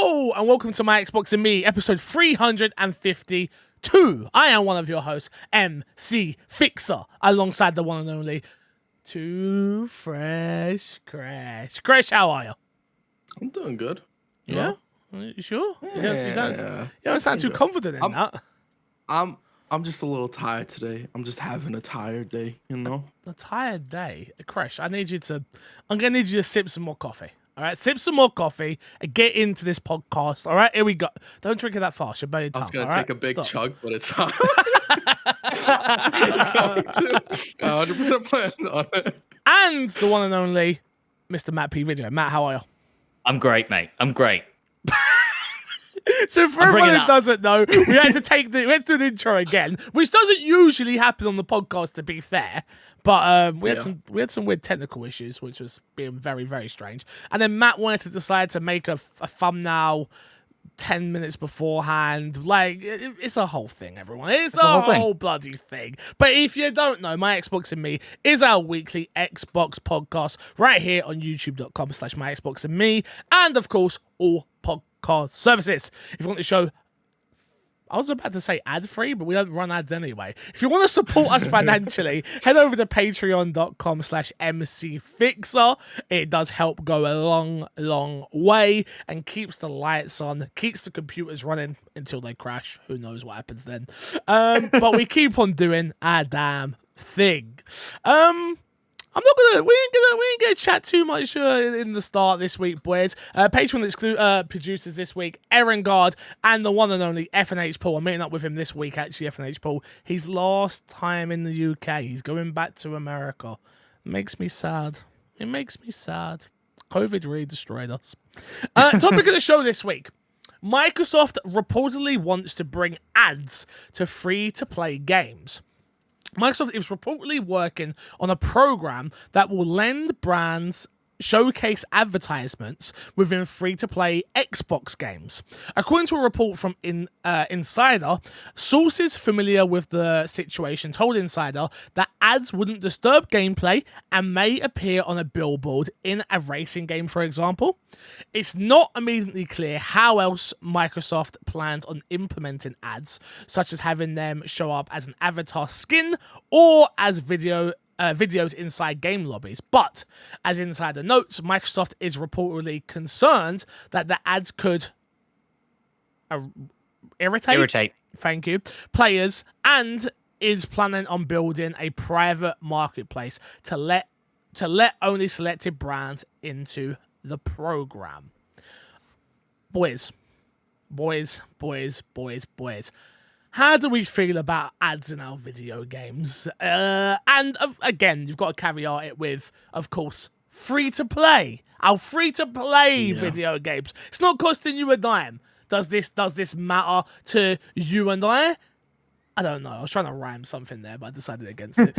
Hello and welcome to My Xbox and Me, episode 352. I am one of your hosts, MC Fixer, alongside the one and only Too Fresh Crash. Crash, how are you? I'm doing good. Yeah? You sure? Yeah. You don't sound too confident in that. I'm just a little tired today. I'm just having a tired day, you know? A tired day. Crash, I'm going to need you to sip some more coffee. All right, sip some more coffee and get into this podcast. All right, here we go. Don't drink it that fast. You're burning your tongue. I was going to take a big chug, but it's not. 100% plan on it. And the one and only Mr. Matt P. Video. Matt, how are you? I'm great, mate. I'm great. So for everyone who doesn't know, we had to do the intro again, which doesn't usually happen on the podcast, to be fair. But we had some weird technical issues, which was being very, very strange. And then Matt wanted to decide to make a thumbnail 10 minutes beforehand. Like, it's a whole thing, everyone. It's a whole bloody thing. But if you don't know, My Xbox and Me is our weekly Xbox podcast right here on youtube.com/myxboxandme. And, of course, all podcast services. If you want the show, I was about to say ad-free, but we don't run ads anyway. If you want to support us financially, head over to patreon.com/mcfixer. It does help go a long, long way and keeps the lights on, keeps the computers running until they crash. Who knows what happens then? But we keep on doing our damn thing. We ain't gonna chat too much in the start this week, boys. Patreon producers this week, Aaron Guard and the one and only FNH Paul. I'm meeting up with him this week, actually, FNH Paul. His last time in the UK. He's going back to America. It makes me sad. It makes me sad. COVID really destroyed us. Topic of the show this week. Microsoft reportedly wants to bring ads to free-to-play games. Microsoft is reportedly working on a program that will lend brands showcase advertisements within free-to-play Xbox games. According to a report from Insider, sources familiar with the situation told Insider that ads wouldn't disturb gameplay and may appear on a billboard in a racing game, for example. It's not immediately clear how else Microsoft plans on implementing ads, such as having them show up as an avatar skin or as videos inside game lobbies. But, as Insider notes, Microsoft is reportedly concerned that the ads could irritate, thank you, players, and is planning on building a private marketplace to let only selected brands into the program. Boys. How do we feel about ads in our video games? And again, you've got to caveat it with, of course, free-to-play. Our free-to-play video games. It's not costing you a dime. Does this matter to you and I? I don't know. I was trying to rhyme something there, but I decided against it.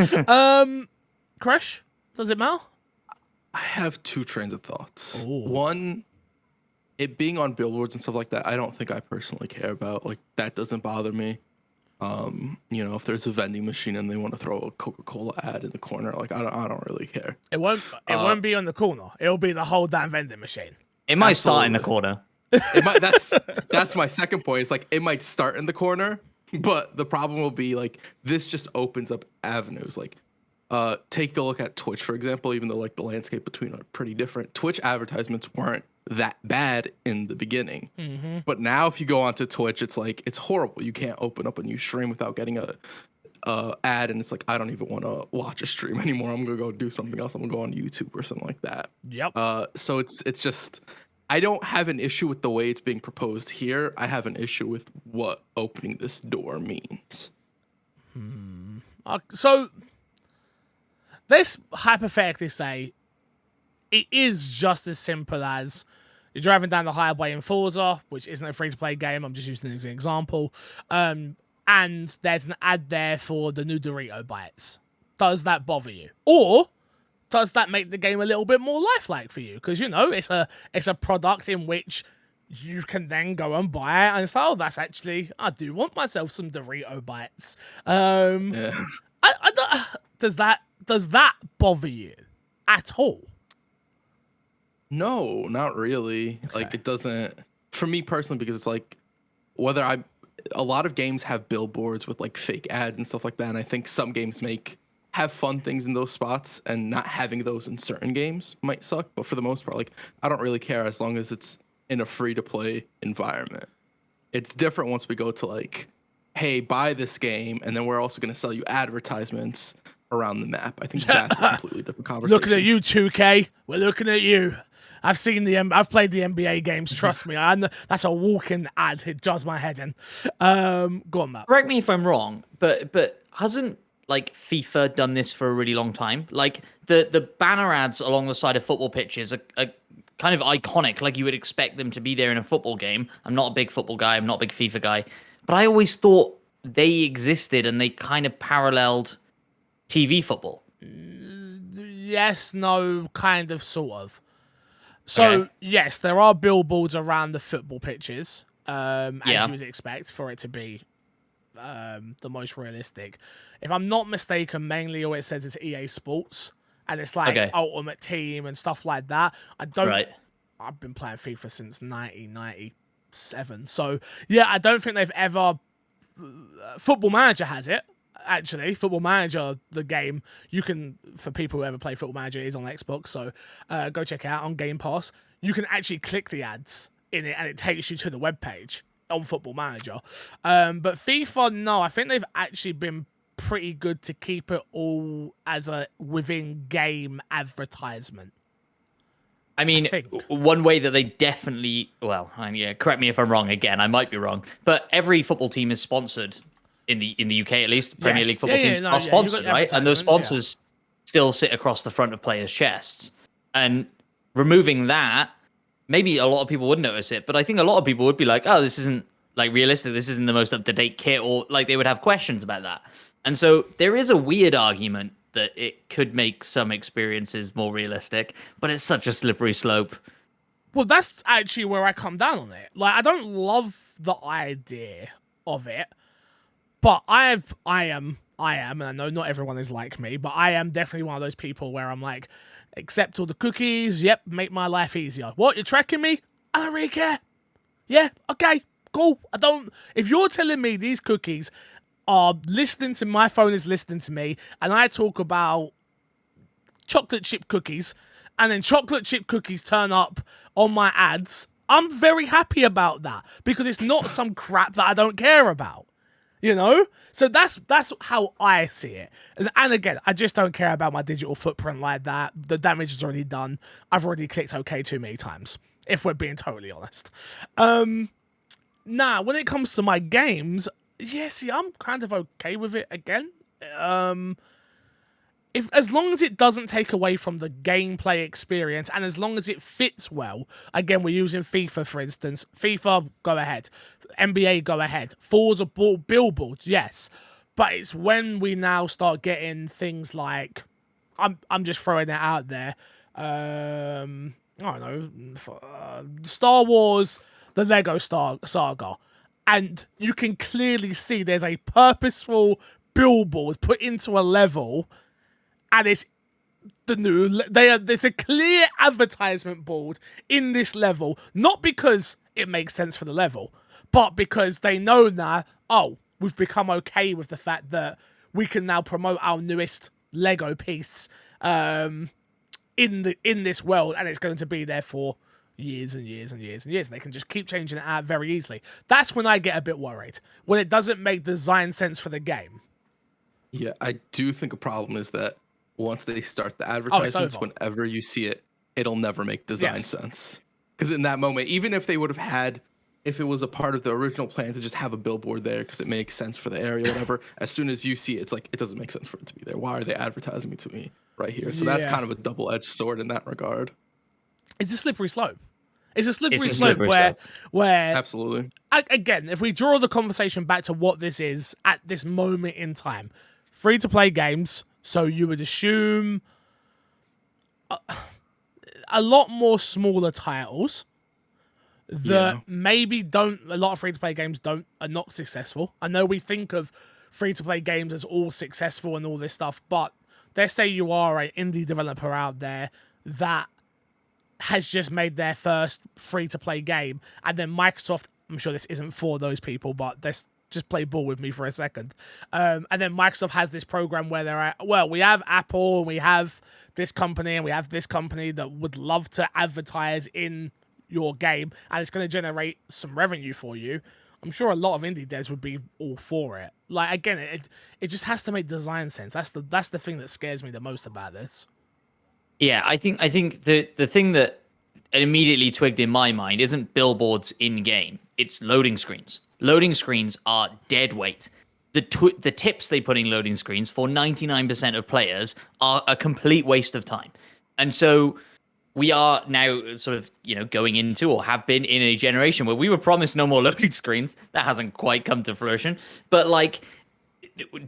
Crash, does it matter? I have two trains of thoughts. Ooh. One, it being on billboards and stuff like that, I don't think I personally care about. Like, that doesn't bother me. If there's a vending machine and they want to throw a Coca-Cola ad in the corner, like I don't really care. It won't be on the corner. It'll be the whole damn vending machine. It might start in the corner. It might. That's my second point. It's like it might start in the corner, but the problem will be like this just opens up avenues. Like, take a look at Twitch, for example. Even though like the landscape between are pretty different, Twitch advertisements weren't that bad in the beginning. Mm-hmm. But now if you go onto Twitch, it's like it's horrible. You can't open up a new stream without getting a ad, and it's like I don't even want to watch a stream anymore. I'm gonna go do something else. I'm gonna go on YouTube or something like that. Yep. So it's just I don't have an issue with the way it's being proposed here. I have an issue with what opening this door means. So let's hypothetically say it is just as simple as you're driving down the highway in Forza, which isn't a free-to-play game. I'm just using it as an example. And there's an ad there for the new Dorito bites. Does that bother you? Or does that make the game a little bit more lifelike for you? Because, it's a product in which you can then go and buy it. And it's like, oh, that's actually, I do want myself some Dorito bites. Yeah. Does that bother you at all? No, not really. Okay. Like it doesn't. for me personally, because it's like a lot of games have billboards with like fake ads and stuff like that, and I think some games have fun things in those spots, and not having those in certain games might suck. But for the most part, like I don't really care as long as it's in a free to play environment. It's different once we go to like, hey, buy this game, and then we're also going to sell you advertisements around the map. I think that's a completely different conversation. Looking at you, 2K. We're looking at you. I've played the NBA games. Trust me, that's a walking ad. It does my head in. Go on, Matt. Correct me if I'm wrong, but hasn't like FIFA done this for a really long time? Like the banner ads along the side of football pitches are kind of iconic. Like you would expect them to be there in a football game. I'm not a big football guy. I'm not a big FIFA guy, but I always thought they existed and they kind of paralleled TV football. Yes, no, kind of, sort of. So, Okay. yes, there are billboards around the football pitches, as Yeah. you would expect for it to be the most realistic. If I'm not mistaken, mainly all it says is EA Sports, and it's like Okay. Ultimate Team and stuff like that. Right. I've been playing FIFA since 1997, so yeah, I don't think they've ever... Football Manager has it. Actually, Football Manager, the game, you can, for people who ever play Football Manager, is on Xbox, so go check it out on Game Pass. You can actually click the ads in it, and it takes you to the webpage on Football Manager. But FIFA, no, I think they've actually been pretty good to keep it all as a within-game advertisement. I mean, one way that they definitely, well, yeah, correct me if I'm wrong again, I might be wrong, but every football team is sponsored in the UK at least. Premier League football teams are sponsored, right? And those sponsors still sit across the front of players' chests. And removing that, maybe a lot of people wouldn't notice it, but I think a lot of people would be like, oh, this isn't like realistic. This isn't the most up-to-date kit, or like they would have questions about that. And so there is a weird argument that it could make some experiences more realistic, but it's such a slippery slope. Well, that's actually where I come down on it. Like, I don't love the idea of it, but I am, and I know not everyone is like me, but I am definitely one of those people where I'm like, accept all the cookies, yep, make my life easier. What, you're tracking me? I don't really care. Yeah, okay, cool. If you're telling me these cookies are listening to, my phone is listening to me, and I talk about chocolate chip cookies, and then chocolate chip cookies turn up on my ads, I'm very happy about that, because it's not some crap that I don't care about. You know? So that's how I see it. And again, I just don't care about my digital footprint like that. The damage is already done. I've already clicked OK too many times, if we're being totally honest. Now, when it comes to my games, yeah, see, I'm kind of okay with it again. As long as it doesn't take away from the gameplay experience, and as long as it fits well, again, we're using FIFA, for instance. FIFA, go ahead. NBA, go ahead. Forza billboards, yes. But it's when we now start getting things like, I'm just throwing it out there. I don't know, Star Wars, the Lego Saga. And you can clearly see there's a purposeful billboard put into a level, and it's a clear advertisement board in this level, not because it makes sense for the level, but because they know now, we've become okay with the fact that we can now promote our newest Lego piece in this world, and it's going to be there for years and years and years and years. And they can just keep changing it out very easily. That's when I get a bit worried, when it doesn't make design sense for the game. Yeah, I do think a problem is that once they start the advertisements, whenever you see it, it'll never make design sense. Because in that moment, even if they would have had, if it was a part of the original plan to just have a billboard there because it makes sense for the area, whatever, as soon as you see it, it's like, it doesn't make sense for it to be there. Why are they advertising it to me right here? So that's kind of a double-edged sword in that regard. It's a slippery slope. It's a slippery slope where absolutely. Again, if we draw the conversation back to what this is at this moment in time, free-to-play games, so you would assume a lot more smaller titles that maybe don't, a lot of free-to-play games are not successful. I know we think of free-to-play games as all successful and all this stuff, but let's say you are an indie developer out there that has just made their first free-to-play game, and then Microsoft, I'm sure this isn't for those people, but let's just play ball with me for a second. And then Microsoft has this program where they're at, well, we have Apple, and we have this company, and we have this company that would love to advertise in your game, and it's going to generate some revenue for you. I'm sure a lot of indie devs would be all for it. Like, again, it just has to make design sense. That's the thing that scares me the most about this. Yeah, I think the thing that immediately twigged in my mind isn't billboards in game. It's loading screens. Loading screens are dead weight. The tips they put in loading screens for 99% of players are a complete waste of time. And so we are now sort of, going into, or have been in, a generation where we were promised no more loading screens. That hasn't quite come to fruition. But like,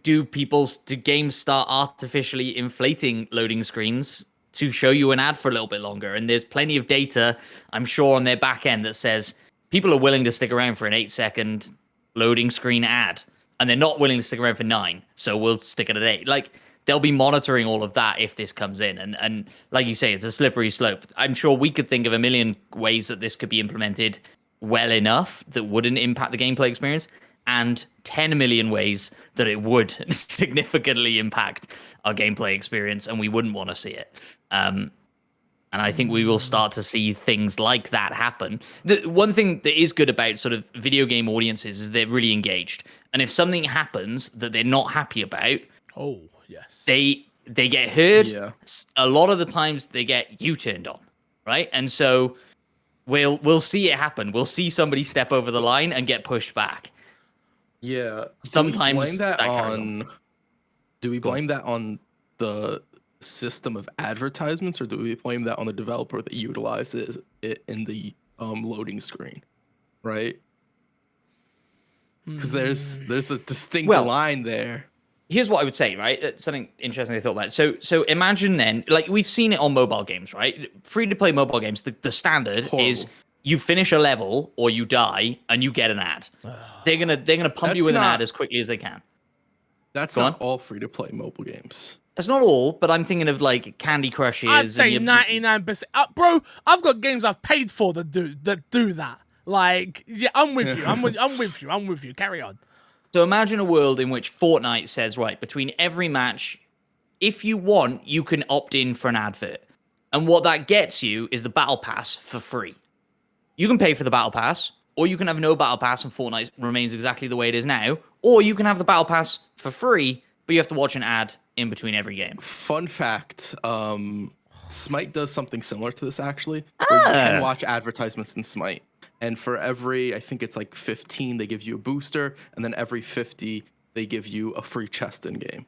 do games start artificially inflating loading screens to show you an ad for a little bit longer? And there's plenty of data, I'm sure, on their back end that says people are willing to stick around for an 8-second loading screen ad, and they're not willing to stick around for 9, so we'll stick it at 8. Like, they'll be monitoring all of that if this comes in. And like you say, it's a slippery slope. I'm sure we could think of a million ways that this could be implemented well enough that wouldn't impact the gameplay experience, and 10 million ways that it would significantly impact our gameplay experience, and we wouldn't want to see it. And I think we will start to see things like that happen. The one thing that is good about sort of video game audiences is they're really engaged. And if something happens that they're not happy about, oh yes, they get heard. Yeah. A lot of the times they get U-turned on, right? And so we'll see it happen. We'll see somebody step over the line and get pushed back. Yeah. Sometimes do we blame that on the system of advertisements, or do we blame that on the developer that utilizes it in the loading screen, right? Because there's a distinct line there. Here's what I would say, right? It's something interesting I thought about. So imagine then, like, we've seen it on mobile games, right? Free-to-play mobile games, the standard is you finish a level or you die and you get an ad. They're gonna pump you with an ad as quickly as they can. That's not all free-to-play mobile games. That's not all, but I'm thinking of like Candy Crush. I'd say 99%. Bro, I've got games I've paid for that do that. Like, yeah, I'm with you. I'm with you. Carry on. So imagine a world in which Fortnite says, right, between every match, if you want, you can opt in for an advert. And what that gets you is the Battle Pass for free. You can pay for the Battle Pass, or you can have no Battle Pass and Fortnite remains exactly the way it is now, or you can have the Battle Pass for free, but you have to watch an ad in between every game. Fun fact, Smite does something similar to this, actually, where you can watch advertisements in Smite. And for every, I think it's like 15, they give you a booster, and then every 50, they give you a free chest in game.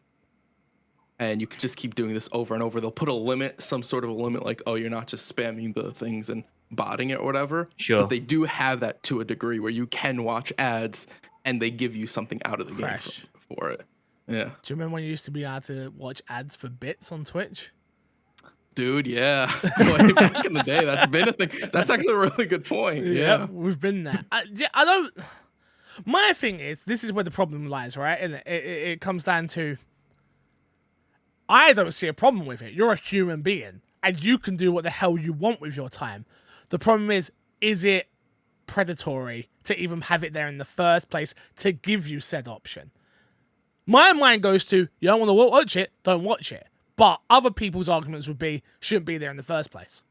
And you can just keep doing this over and over. They'll put a limit, some sort of a limit, like, oh, you're not just spamming the things and botting it or whatever. Sure. But they do have that to a degree where you can watch ads, and they give you something out of the game for it. Yeah. Do you remember when you used to be able to watch ads for bits on Twitch? Dude, yeah. Way back in the day, that's been a thing. That's actually a really good point. Yeah. We've been there. I don't. My thing is, this is where the problem lies, right? And it comes down to, I don't see a problem with it. You're a human being, and you can do what the hell you want with your time. The problem is it predatory to even have it there in the first place to give you said option? My mind goes to, you don't want to watch it, don't watch it. But other people's arguments would be, shouldn't be there in the first place.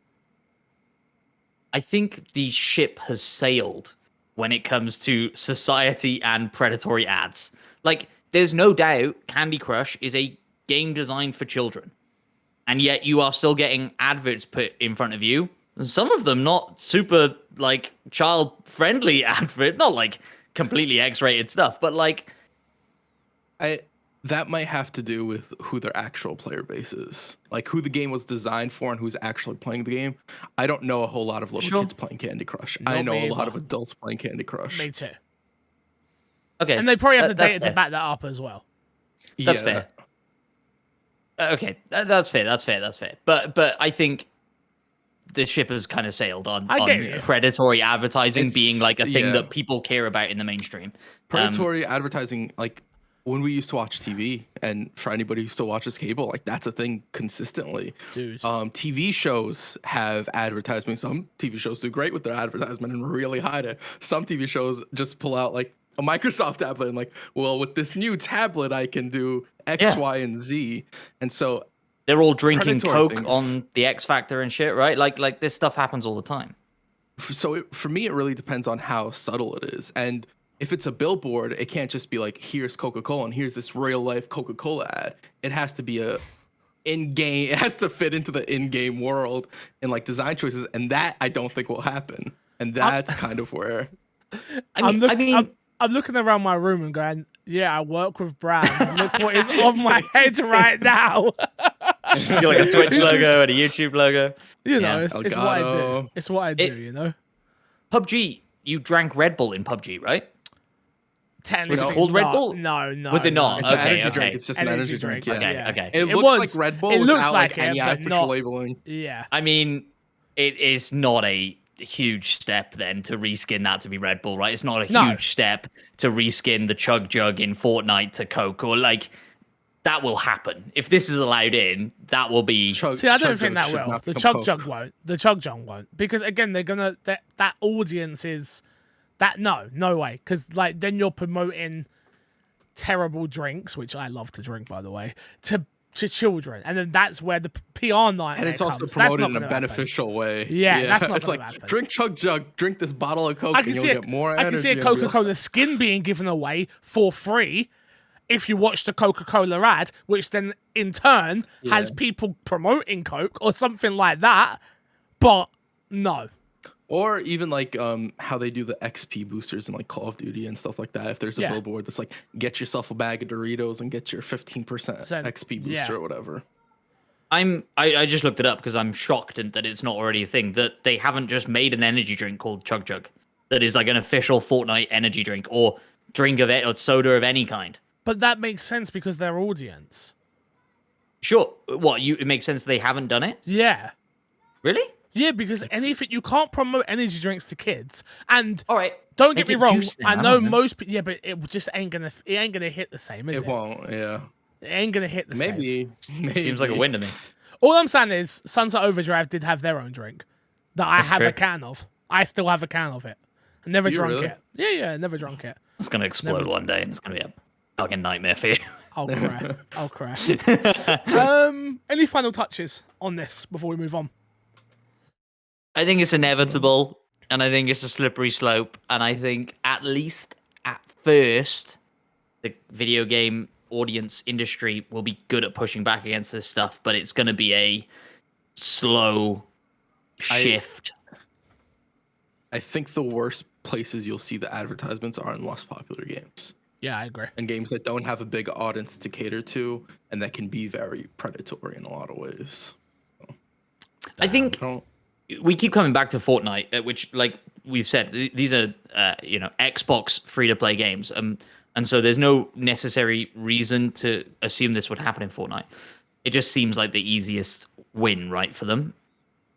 I think the ship has sailed when it comes to society and predatory ads. Like, there's no doubt Candy Crush is a game designed for children. And yet you are still getting adverts put in front of you. Some of them not super, like, child-friendly advert. Not, like, completely X-rated stuff, but, like... That might have to do with who their actual player base is, like who the game was designed for and who's actually playing the game. I don't know a whole lot of little kids playing Candy Crush. I know a lot of adults playing Candy Crush. Me too. Okay. And they probably have the data to back that up as well. That's fair. Okay, that's fair. But I think the ship has kind of sailed on predatory advertising being like a thing that people care about in the mainstream. Predatory advertising, like, when we used to watch TV, and for anybody who still watches cable, like that's a thing consistently. Dude. TV shows have advertisements. Some TV shows do great with their advertisement and really hide it. Some TV shows just pull out like a Microsoft tablet and like, well, with this new tablet, I can do X, Y, and Z. And so they're all drinking predatory Coke things. on the X Factor and shit, right? Like this stuff happens all the time. So for me, it really depends on how subtle it is. And if it's a billboard, it can't just be like, here's Coca-Cola and here's this real life Coca-Cola ad. It has to be a in-game, it has to fit into the in-game world and like design choices. And that I don't think will happen. And that's kind of where I'm looking around my room and going, yeah, I work with brands. Look what is on my head right now. You're like a Twitch logo and a YouTube logo. You know, it's what I do. It's what I do, you know? PUBG, you drank Red Bull in PUBG, right? Was it called not. Red Bull? No. Was it not? it's Okay, an energy okay. drink. It's just an energy drink. Yeah. Okay. It looks like Red Bull it looks without like any it, but official not, labeling. Yeah. I mean, it is not a huge step then to reskin that to be Red Bull, right? It's not a huge step to reskin the Chug Jug in Fortnite to Coke, or like that will happen. If this is allowed in, that will be. See, I don't think that will. The Chug Jug won't. The Chug Jug won't, because again, they're gonna that audience is that no way, because like then you're promoting terrible drinks, which I love to drink, by the way, to children, and then that's where the PR night and it's also comes. promoted in a beneficial way. Yeah, that's not it's like happen. drink Chug Jug, drink this bottle of Coke, and you'll get more energy. I can see a Coca-Cola skin being given away for free if you watch the Coca-Cola ad, which then in turn has people promoting Coke or something like that. But no. Or even like how they do the XP boosters in like Call of Duty and stuff like that. If there's a billboard that's like, get yourself a bag of Doritos and get your 15% XP booster or whatever. I just looked it up because I'm shocked that it's not already a thing, that they haven't just made an energy drink called Chug Jug that is like an official Fortnite energy drink or drink of it or soda of any kind. But that makes sense because their audience. Sure. What, it makes sense they haven't done it? Yeah. Really? Yeah, because anything you can't promote energy drinks to kids. And all right, don't get me wrong, I know most people. Yeah, but it just ain't gonna hit the same, is it? It won't. Yeah. It ain't gonna hit the same. Maybe. Seems like a win to me. All I'm saying is, Sunset Overdrive did have their own drink that I have a can of. I still have a can of it. I never drunk it. Yeah, I never drunk it. It's gonna explode one day, and it's gonna be a fucking nightmare for you. I'll cry. Any final touches on this before we move on? I think it's inevitable, and I think it's a slippery slope, and I think at least at first, the video game audience industry will be good at pushing back against this stuff, but it's going to be a slow shift. I think the worst places you'll see the advertisements are in less popular games. Yeah, I agree. And games that don't have a big audience to cater to, and that can be very predatory in a lot of ways. So, I think we keep coming back to Fortnite, which, like we've said, these are Xbox free-to-play games, and so there's no necessary reason to assume this would happen in Fortnite. It just seems like the easiest win, right, for them.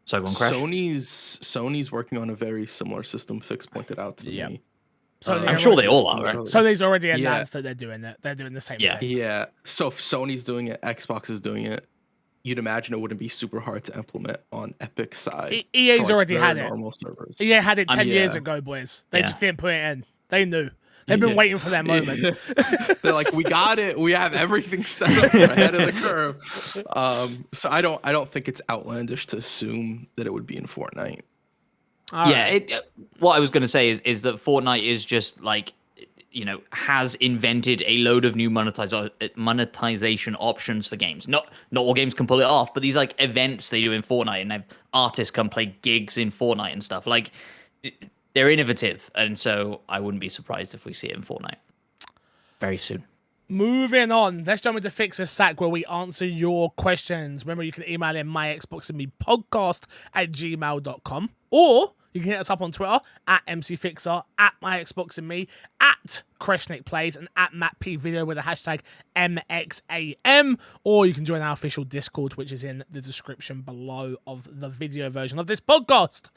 So go on, Crash. Sony's working on a very similar system. Fix pointed out to me. So I'm sure they all are, right? Sony's already announced that they're doing it. They're doing the same thing. Yeah. So if Sony's doing it, Xbox is doing it. You'd imagine it wouldn't be super hard to implement on Epic's side. EA's already had it. Servers. EA had it 10 years ago, boys. They just didn't put it in. They knew. They've been waiting for their moment. They're like, we got it. We have everything set up. We're ahead of the curve. So I don't think it's outlandish to assume that it would be in Fortnite. What I was going to say is that Fortnite is just like, has invented a load of new monetization options for games. Not all games can pull it off, but these like events they do in Fortnite, and have artists come play gigs in Fortnite and stuff. Like, they're innovative, and so I wouldn't be surprised if we see it in Fortnite very soon. Moving on, let's jump into Fix a Sack, where we answer your questions. Remember, you can email in myxboxandmepodcast@gmail.com, or you can hit us up on Twitter @MCFixer, @myxboxandme, at Kreshnik Plays and at Matt P Video with the hashtag MXAM, or you can join our official Discord, which is in the description below of the video version of this podcast.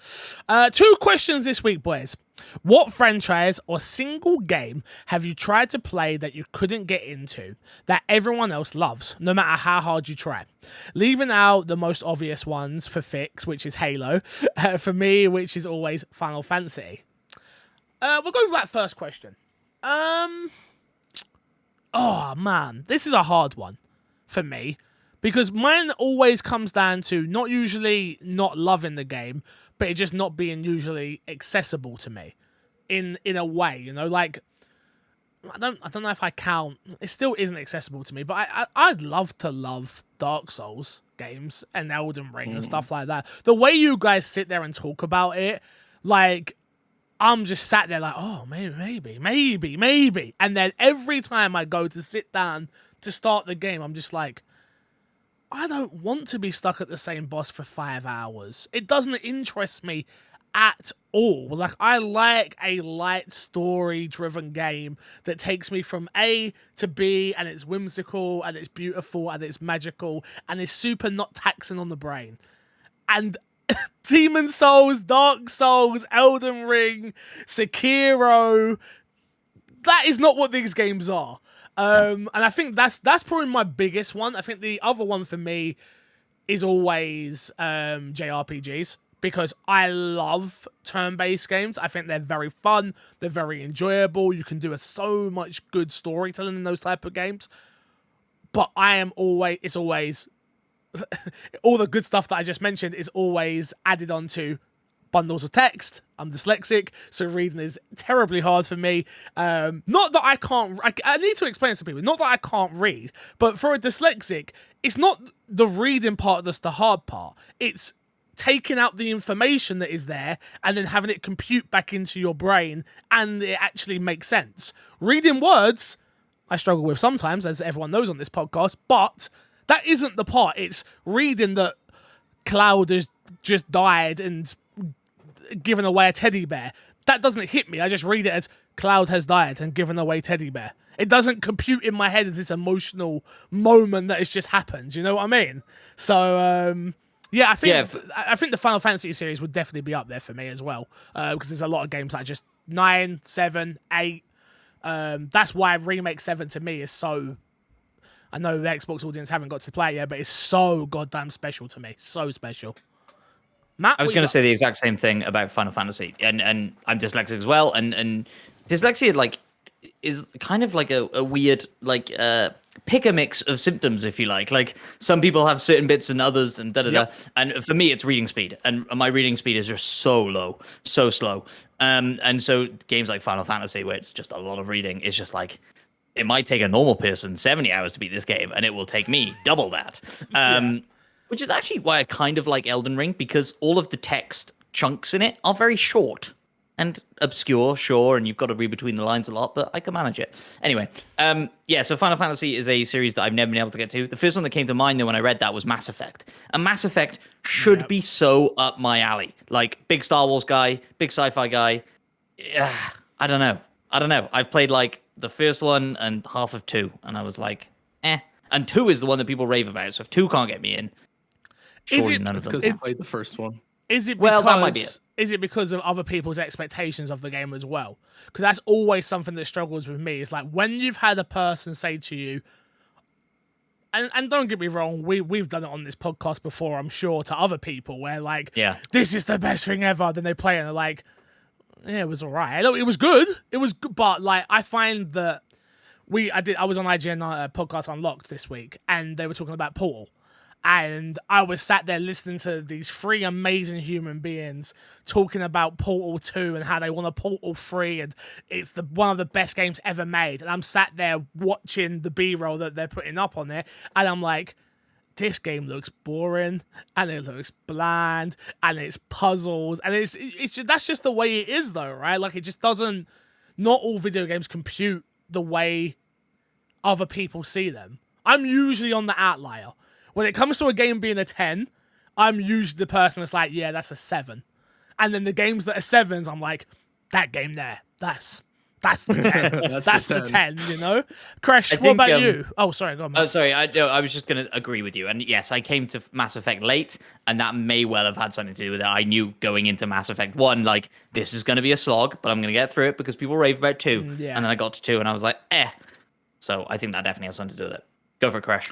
2 questions this week, boys. What franchise or single game have you tried to play that you couldn't get into that everyone else loves, no matter how hard you try? Leaving out the most obvious ones for Fix, which is Halo, for me, which is always Final Fantasy. We'll go with that first question. Oh, man. This is a hard one for me, because mine always comes down to not usually not loving the game, but it just not being usually accessible to me in a way, you know, like I don't know if I count. It still isn't accessible to me, but I'd love to love Dark Souls games and Elden Ring and stuff like that. The way you guys sit there and talk about it, like I'm just sat there like, oh, maybe. And then every time I go to sit down to start the game, I'm just like, I don't want to be stuck at the same boss for 5 hours. It doesn't interest me at all. Like, I like a light story-driven game that takes me from A to B, and it's whimsical, and it's beautiful, and it's magical, and it's super not taxing on the brain. And Demon Souls, Dark Souls, Elden Ring, Sekiro, that is not what these games are. And I think that's probably my biggest one. I think the other one for me is always JRPGs, because I love turn-based games. I think they're very fun. They're very enjoyable. You can do so much good storytelling in those type of games. But it's always all the good stuff that I just mentioned is always added onto bundles of text. I'm dyslexic, so reading is terribly hard for me. Not that I can't... I need to explain to people. Not that I can't read, but for a dyslexic, it's not the reading part that's the hard part. It's taking out the information that is there and then having it compute back into your brain and it actually makes sense. Reading words, I struggle with sometimes, as everyone knows on this podcast, but that isn't the part. It's reading that Cloud has just died and given away a teddy bear. That doesn't hit me. I just read it as Cloud has died and given away teddy bear. It doesn't compute in my head as this emotional moment that has just happened. You know what I mean? So, yeah, I think the Final Fantasy series would definitely be up there for me as well, because there's a lot of games that are just 9, 7, 8. That's why Remake 7 to me is so... I know the Xbox audience haven't got to play it yet, but it's so goddamn special to me. So special. Matt, I was going to say the exact same thing about Final Fantasy, and I'm dyslexic as well, and dyslexia like is kind of like a weird like pick a mix of symptoms, if you like. Like some people have certain bits and others, and da. And for me, it's reading speed, and my reading speed is just so low, so slow. And so games like Final Fantasy, where it's just a lot of reading, is just like it might take a normal person 70 hours to beat this game, and it will take me double that. Which is actually why I kind of like Elden Ring, because all of the text chunks in it are very short and obscure, sure, and you've got to read between the lines a lot, but I can manage it. Anyway, so Final Fantasy is a series that I've never been able to get to. The first one that came to mind, though, when I read that was Mass Effect. And Mass Effect should be so up my alley. Like, big Star Wars guy, big sci-fi guy. I don't know. I've played, like, the first one and half of 2, and I was like, eh. And 2 is the one that people rave about, so if 2 can't get me in, surely none of them. Because I played the first one. Is it because, well, that might be it. Is it because of other people's expectations of the game as well? Because that's always something that struggles with me. It's like when you've had a person say to you, and don't get me wrong, we've done it on this podcast before, I'm sure, to other people, where like, this is the best thing ever. Then they play it and they're like, yeah, it was all right. It was good. It was good, but like I find that I was on IGN podcast Unlocked this week, and they were talking about Portal. And I was sat there listening to these 3 amazing human beings talking about Portal 2 and how they want a Portal 3 and it's one of the best games ever made. And I'm sat there watching the B-roll that they're putting up on there, and I'm like, this game looks boring and it looks bland and it's puzzles and it's that's just the way it is though, right? Like it just doesn't. Not all video games compute the way other people see them. I'm usually on the outlier. When it comes to a game being a 10, I'm usually the person that's like, yeah, that's a 7. And then the games that are 7s, I'm like, that game there, that's That's the 10. That's the 10, you know? Crash, what think, about you? Oh, sorry, go on. Oh, sorry. I was just going to agree with you. And yes, I came to Mass Effect late, and that may well have had something to do with it. I knew going into Mass Effect 1, like, this is going to be a slog, but I'm going to get through it because people rave about 2. And then I got to 2, and I was like, eh. So I think that definitely has something to do with it. Go for it, Crash.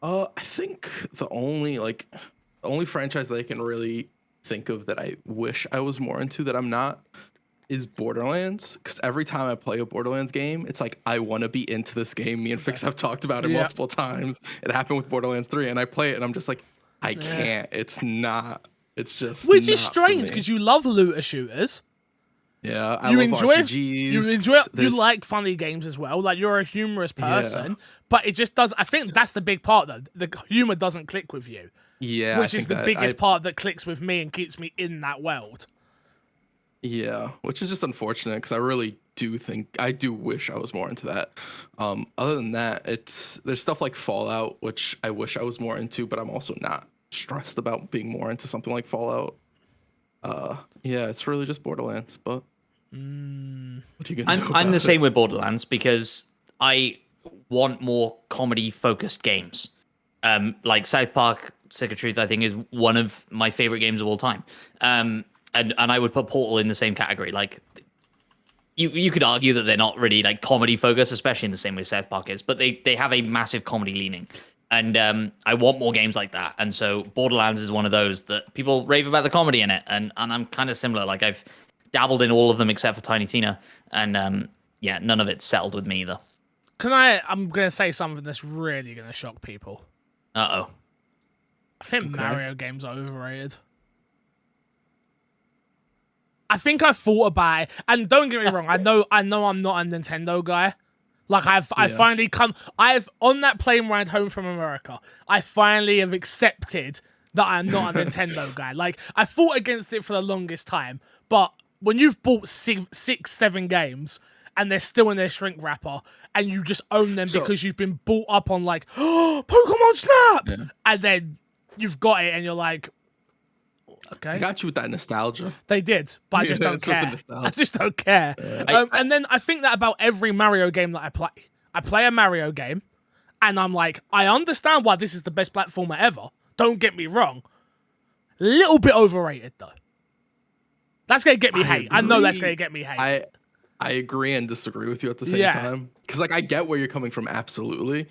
I think the only franchise that I can really think of that I wish I was more into that I'm not is Borderlands, because every time I play a Borderlands game, it's like I want to be into this game. Me and Fix have talked about it multiple times. It happened with Borderlands 3, and I play it, and I'm just like, I can't. It's not. It's just which is strange because you love looter shooters. Yeah, I love RPGs. You like funny games as well. Like you're a humorous person, but it just does. I think that's the big part though. The humor doesn't click with you. Yeah, which is the biggest part that clicks with me and keeps me in that world. Yeah, which is just unfortunate because I really do wish I was more into that. Other than that, there's stuff like Fallout, which I wish I was more into, but I'm also not stressed about being more into something like Fallout. Yeah, it's really just Borderlands, but what are you gonna do? I'm the same with Borderlands because I want more comedy-focused games. Like South Park: Stick of Truth, I think is one of my favorite games of all time. And I would put Portal in the same category. Like, you could argue that they're not really like comedy focused, especially in the same way South Park is, but they have a massive comedy leaning. And I want more games like that. And so Borderlands is one of those that people rave about the comedy in it. And I'm kind of similar. Like I've dabbled in all of them except for Tiny Tina. And none of it settled with me either. I'm going to say something that's really going to shock people. Uh-oh. I think Mario games are overrated. I think I thought about it, and don't get me wrong, I know I'm not a Nintendo guy. Like I've on that plane ride home from America, I finally have accepted that I'm not a Nintendo guy. Like I fought against it for the longest time, but when you've bought 6-7 games and they're still in their shrink wrapper, and you just own them because you've been brought up on like, oh, Pokemon Snap, and then you've got it and you're like, okay. I got you with that nostalgia. They did, but I just don't care. I just don't care. And then I think that about every Mario game that I play. I play a Mario game, and I'm like, I understand why this is the best platformer ever. Don't get me wrong. Little bit overrated, though. That's going to get me hate. I know that's going to get me hate. I agree and disagree with you at the same time. Because, like, I get where you're coming from, absolutely.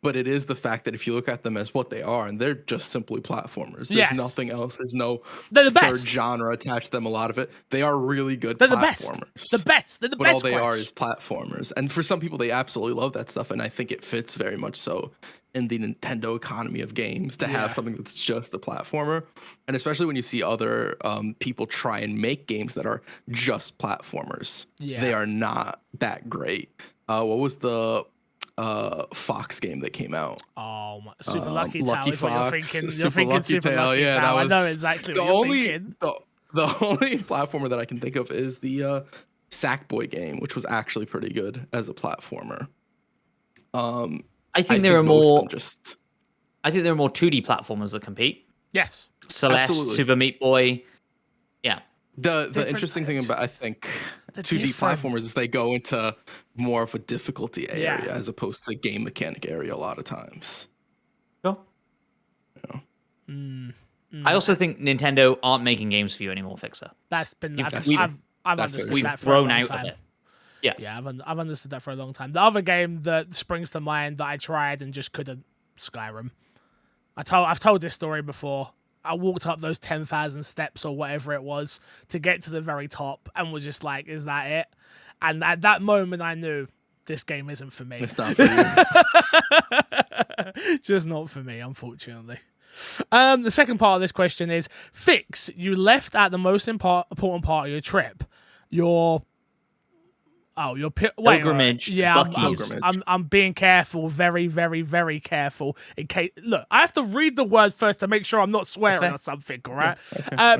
But it is the fact that if you look at them as what they are, and they're just simply platformers. There's nothing else. There's no third genre attached to them, a lot of it. They are really good platformers. The best. They're the but best. But all they are is platformers. And for some people, they absolutely love that stuff. And I think it fits very much so in the Nintendo economy of games to have something that's just a platformer. And especially when you see other people try and make games that are just platformers. Yeah. They are not that great. What was the Fox game that came out? Oh, Super Lucky Tale is Fox, what you're thinking. You're Super thinking Lucky Super Tale. Lucky Yeah, Tale. I know exactly what you're thinking. The only platformer that I can think of is the Sackboy game, which was actually pretty good as a platformer. I think there are more 2D platformers that compete. Yes. Celeste, absolutely. Super Meat Boy. Yeah. The interesting thing about, I think, 2D platformers is they go into more of a difficulty area as opposed to game mechanic area a lot of times. Sure. I also think Nintendo aren't making games for you anymore, Fixer. That's been I've understood that for grown a long out time. of it. Yeah, I've understood that for a long time. The other game that springs to mind that I tried and just couldn't, Skyrim. I've told this story before. I walked up those 10,000 steps or whatever it was to get to the very top and was just like, is that it? And at that moment, I knew this game isn't for me. It's not for you. Just not for me, unfortunately. The second part of this question is, Fix, you left at the most important part of your trip. Pilgrimage. Yeah, I'm being careful, very, very, very careful. In case, look, I have to read the word first to make sure I'm not swearing or something. All right.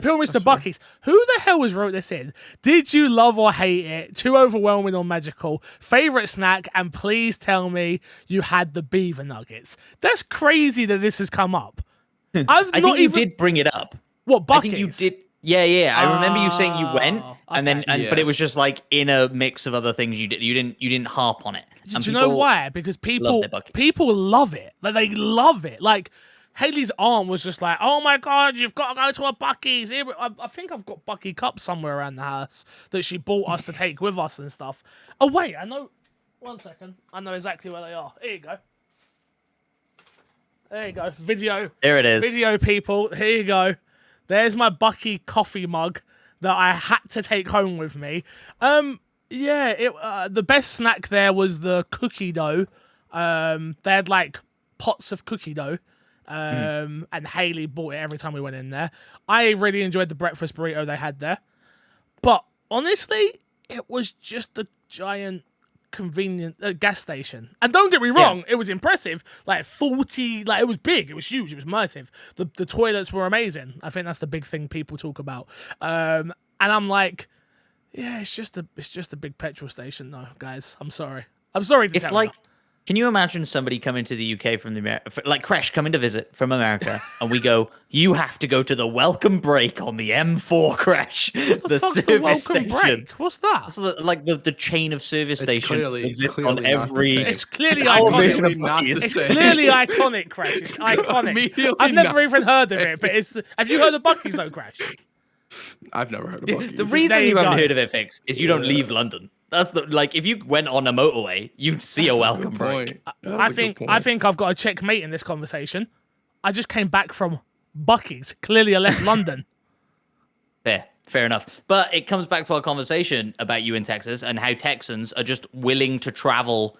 Pilgrimage to Bucky's. Who the hell has wrote this in? Did you love or hate it? Too overwhelming or magical? Favorite snack? And please tell me you had the beaver nuggets. That's crazy that this has come up. I think you did bring it up. What, Bucky's? I think you did. Yeah. I remember you saying you went, and okay. then but it was just like in a mix of other things you did. You didn't harp on it. Do you know why? Because people love it. Like they love it. Like Haley's aunt was just like, "Oh my god, you've got to go to a Bucky's." I think I've got Bucky cups somewhere around the house that she bought us to take with us and stuff. Oh wait, I know. 1 second, I know exactly where they are. Here you go. There you go. Video. There it is. Video people. Here you go. There's my Bucky coffee mug that I had to take home with me. Yeah, the best snack there was the cookie dough. They had like pots of cookie dough. And Haley bought it every time we went in there. I really enjoyed the breakfast burrito they had there. But honestly, it was just a giant convenient gas station. And don't get me wrong, it was impressive. Like 40, like it was big, it was huge, it was massive. The toilets were amazing. I think that's the big thing people talk about. And I'm like, yeah, it's just a big petrol station though, guys. I'm sorry to tell you. Can you imagine somebody coming to the UK from like Crash coming to visit from America, and we go, you have to go to the welcome break on the M4, Crash. The service station. Break? What's that? So the chain of service stations exists clearly on every. It's clearly iconic. It's clearly iconic, Crash. It's iconic. I've never even heard of it, but it's. Have you heard of Bucky's though, Crash? I've never heard of Bucky's. The reason you haven't heard of it, Fix, is you don't leave London. That's if you went on a motorway, you'd see a welcome break. I think I've got a checkmate in this conversation. I just came back from Bucky's. Clearly, I left London. Fair enough. But it comes back to our conversation about you in Texas and how Texans are just willing to travel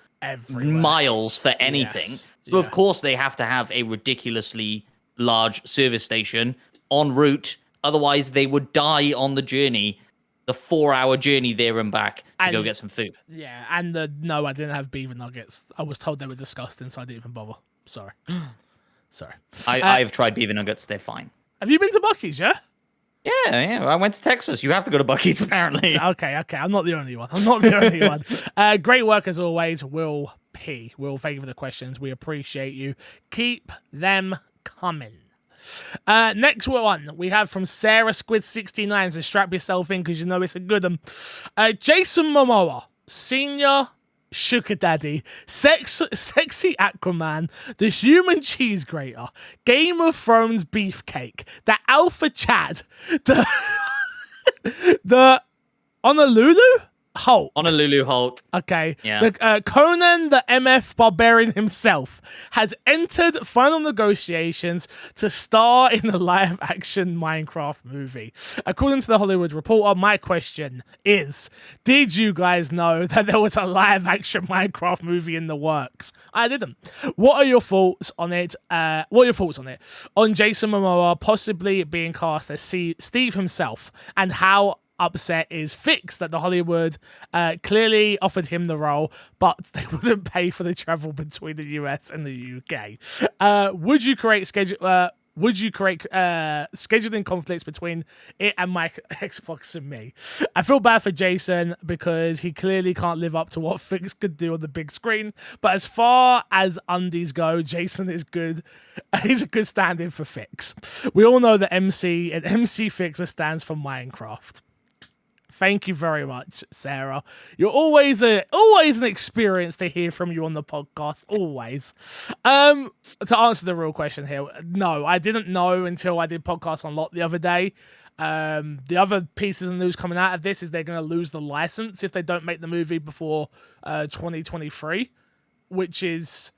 miles for anything. Yes. So of course they have to have a ridiculously large service station en route. Otherwise, they would die on the journey. The 4-hour journey there and back to go get some food. Yeah, and no, I didn't have beaver nuggets. I was told they were disgusting, so I didn't even bother. Sorry. I've tried beaver nuggets. They're fine. Have you been to Bucky's, yeah? Yeah. I went to Texas. You have to go to Bucky's, apparently. Okay. I'm not the only one. Great work, as always, Will P. Will, thank you for the questions. We appreciate you. Keep them coming. Next one we have from Sarah Squid 69, so strap yourself in because you know it's a good one. Jason Momoa, senior sugar daddy, sexy Aquaman, the human cheese grater, Game of Thrones beefcake, the alpha Chad, the Honolulu Hulk. Okay. Yeah. Conan, the MF barbarian himself, has entered final negotiations to star in the live-action Minecraft movie. According to the Hollywood Reporter, my question is, did you guys know that there was a live-action Minecraft movie in the works? I didn't. What are your thoughts on it? On Jason Momoa possibly being cast as Steve himself, and how upset is Fix that the Hollywood clearly offered him the role, but they wouldn't pay for the travel between the US and the UK. Would you create scheduling conflicts between it and my Xbox and me? I feel bad for Jason because he clearly can't live up to what Fix could do on the big screen. But as far as undies go, Jason is good. He's a good stand-in for Fix. We all know that MC Fixer stands for Minecraft. Thank you very much, Sarah. You're always an experience to hear from you on the podcast. Always. To answer the real question here, no, I didn't know until I did Podcast on Lot the other day. The other pieces of news coming out of this is they're going to lose the license if they don't make the movie before 2023, which is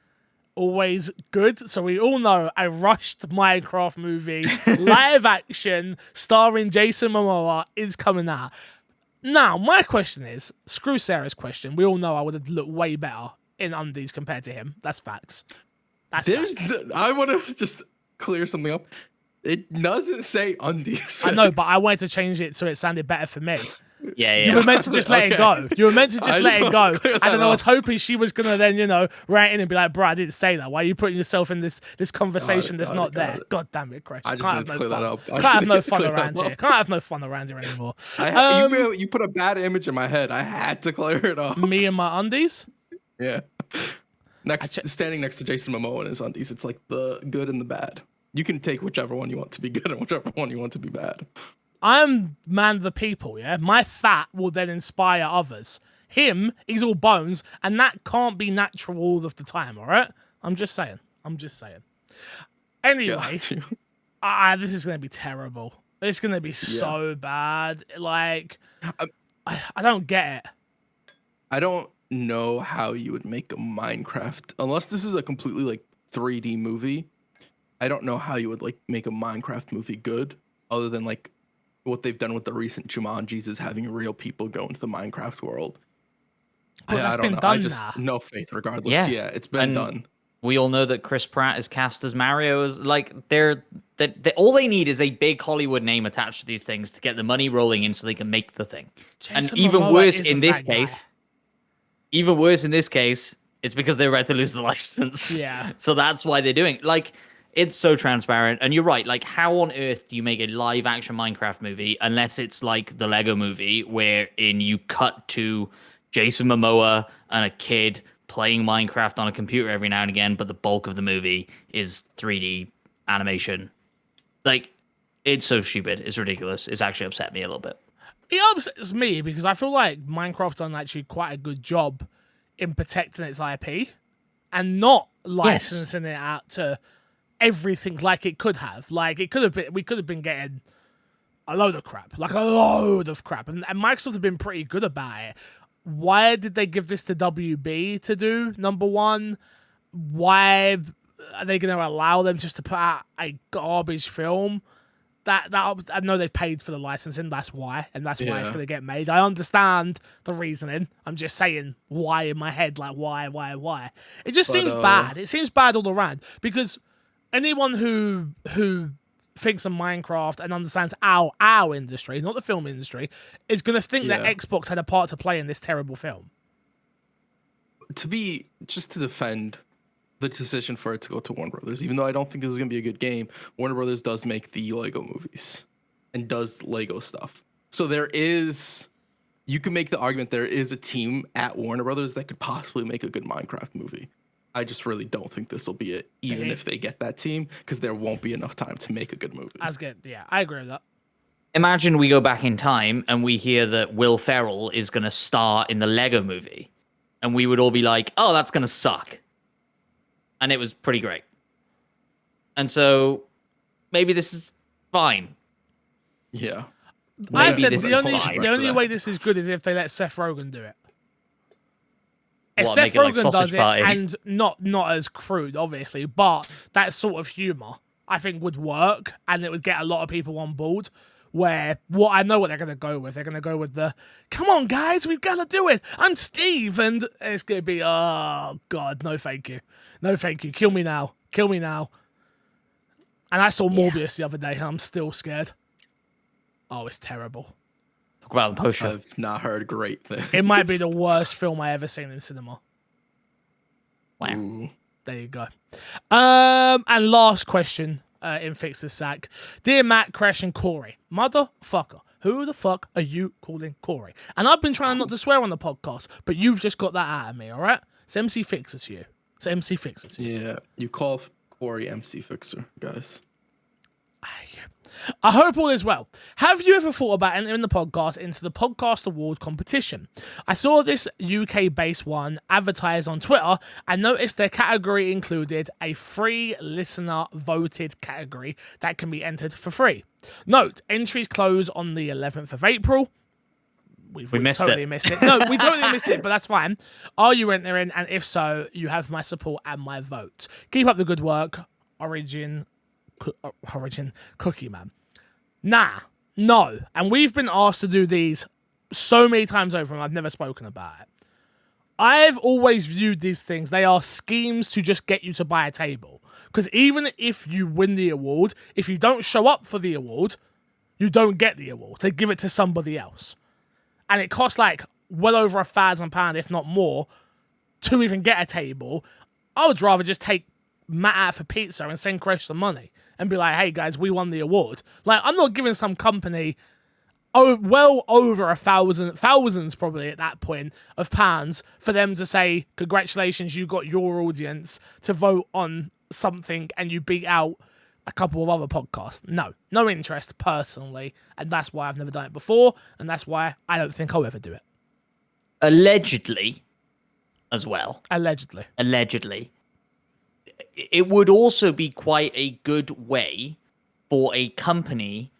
always good. So we all know a rushed Minecraft movie, live action, starring Jason Momoa is coming out. Now, my question is, screw Sarah's question. We all know I would have looked way better in undies compared to him. That's facts. I want to just clear something up. It doesn't say undies. I know, but I wanted to change it so it sounded better for me. Yeah. You were meant to just let it go. And then I was hoping she was going to then, write in and be like, bro, I didn't say that. Why are you putting yourself in this conversation that's not there? God damn it, Crash. I just need to clear that up. Can't have no fun around here. Can't have no fun around here anymore. You put a bad image in my head. I had to clear it up. Me and my undies? Yeah. Standing next to Jason Momoa in his undies, it's like the good and the bad. You can take whichever one you want to be good and whichever one you want to be bad. I'm man of the people, yeah? My fat will then inspire others. Him, he's all bones, and that can't be natural all of the time, all right? I'm just saying. Anyway, this is going to be terrible. It's going to be so bad. Like, I don't get it. I don't know how you would make a Minecraft, unless this is a completely, like, 3D movie. I don't know how you would, like, make a Minecraft movie good, other than, like, what they've done with the recent Jumanjis is having real people go into the Minecraft world. I don't know. I just no faith regardless. Yeah, it's been done. We all know that Chris Pratt is cast as Mario. Like they're all they need is a big Hollywood name attached to these things to get the money rolling in so they can make the thing. Jason and even Momoa worse isn't in this that guy. case, it's because they're about to lose the license. Yeah. So that's why they're doing it. Like, it's so transparent. And you're right. Like, how on earth do you make a live action Minecraft movie unless it's like the Lego movie wherein you cut to Jason Momoa and a kid playing Minecraft on a computer every now and again, but the bulk of the movie is 3D animation. Like, it's so stupid. It's ridiculous. It's actually upset me a little bit. It upsets me because I feel like Minecraft's done actually quite a good job in protecting its IP and not licensing it out to everything like it could have. Like, we could have been getting a load of crap. And Microsoft have been pretty good about it. Why did they give this to WB to do, number one? Why are they going to allow them just to put out a garbage film? I know they've paid for the licensing, that's why, and that's why it's going to get made. I understand the reasoning. I'm just saying why in my head, like why? It just seems bad. It seems bad all around because anyone who thinks of Minecraft and understands our industry, not the film industry, is going to think that Xbox had a part to play in this terrible film. To defend the decision for it to go to Warner Brothers, even though I don't think this is going to be a good game, Warner Brothers does make the Lego movies and does Lego stuff. So you can make the argument there is a team at Warner Brothers that could possibly make a good Minecraft movie. I just really don't think this will be it, even if they get that team, because there won't be enough time to make a good movie. That's good. Yeah, I agree with that. Imagine we go back in time and we hear that Will Ferrell is going to star in the Lego movie. And we would all be like, oh, that's going to suck. And it was pretty great. And so maybe this is fine. Yeah. I said the only way this is good is if they let Seth Rogen do it. If Seth Rogen does it, and not as crude, obviously, but that sort of humor, I think would work, and it would get a lot of people on board. Where I know what they're going to go with. They're going to go with the, come on, guys, we've got to do it. I'm Steve, and it's going to be, oh, God, no thank you. No thank you. Kill me now. And I saw Morbius the other day, and I'm still scared. Oh, it's terrible. Talk about the poster. I've not heard great things. It might be the worst film I ever seen in cinema. Wow. Ooh. There you go. And last question in Fix the Sack. Dear Matt, Crash, and Corey, motherfucker, who the fuck are you calling Corey? And I've been trying not to swear on the podcast, but you've just got that out of me, all right? It's MC Fixer to you. Yeah, you call Corey MC Fixer, guys. I hope all is well. Have you ever thought about entering the podcast into the podcast award competition? I saw this UK-based one advertised on Twitter and noticed their category included a free listener-voted category that can be entered for free. Note, entries close on the 11th of April. We totally missed it. No, we totally missed it, but that's fine. Are you entering? And if so, you have my support and my vote. Keep up the good work. Origin Cookie Man. Nah, no. And we've been asked to do these so many times over and I've never spoken about it. I've always viewed these things, they are schemes to just get you to buy a table. Because even if you win the award, if you don't show up for the award, you don't get the award. They give it to somebody else. And it costs like well over £1,000, if not more, to even get a table. I would rather just take Matt out for pizza and send Chris some money and be like, hey guys, we won the award. Like, I'm not giving some company well over thousands probably at that point of pounds for them to say, congratulations, you got your audience to vote on something and you beat out a couple of other podcasts. No interest personally, and that's why I've never done it before, and that's why I don't think I'll ever do it. Allegedly, as well. Allegedly. It would also be quite a good way for a company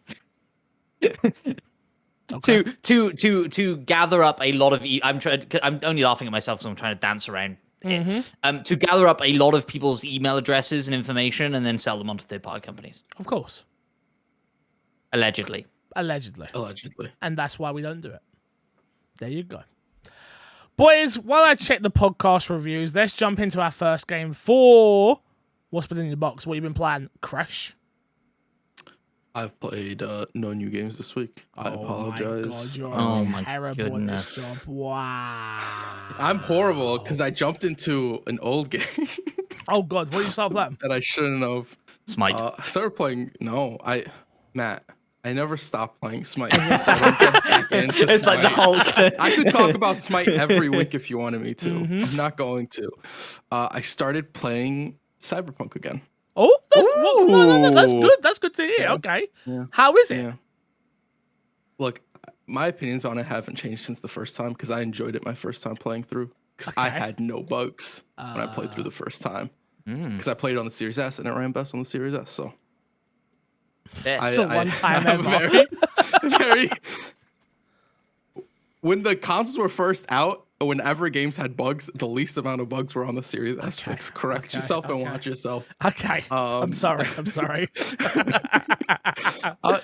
to gather up a lot of. I'm only laughing at myself, so I'm trying to dance around. To gather up a lot of people's email addresses and information, and then sell them onto third-party companies. Of course. Allegedly. And that's why we don't do it. There you go. Boys, while I check the podcast reviews, let's jump into our first game for What's Been in Your Box. What have you been playing? Crash? I've played no new games this week. I apologize. My God, you're terrible at this job. Wow. I'm horrible because I jumped into an old game. Oh God, what did you start playing? That I shouldn't have. Smite. I started playing. Matt. I never stopped playing Smite. So I don't get back into It's Smite. like the Hulk. I could talk about Smite every week if you wanted me to. Mm-hmm. I'm not going to. I started playing Cyberpunk again. Oh, no, that's good. That's good to hear. Yeah. Okay. Yeah. How is it? Yeah. Look, my opinions on it haven't changed since the first time because I enjoyed it my first time playing through. Because I had no bugs when I played through the first time. Because I played it on the Series S and it ran best on the Series S. So It's the one time I'm ever. very. When the consoles were first out, whenever games had bugs, the least amount of bugs were on the Series S. Correct yourself and watch yourself. Okay. I'm sorry.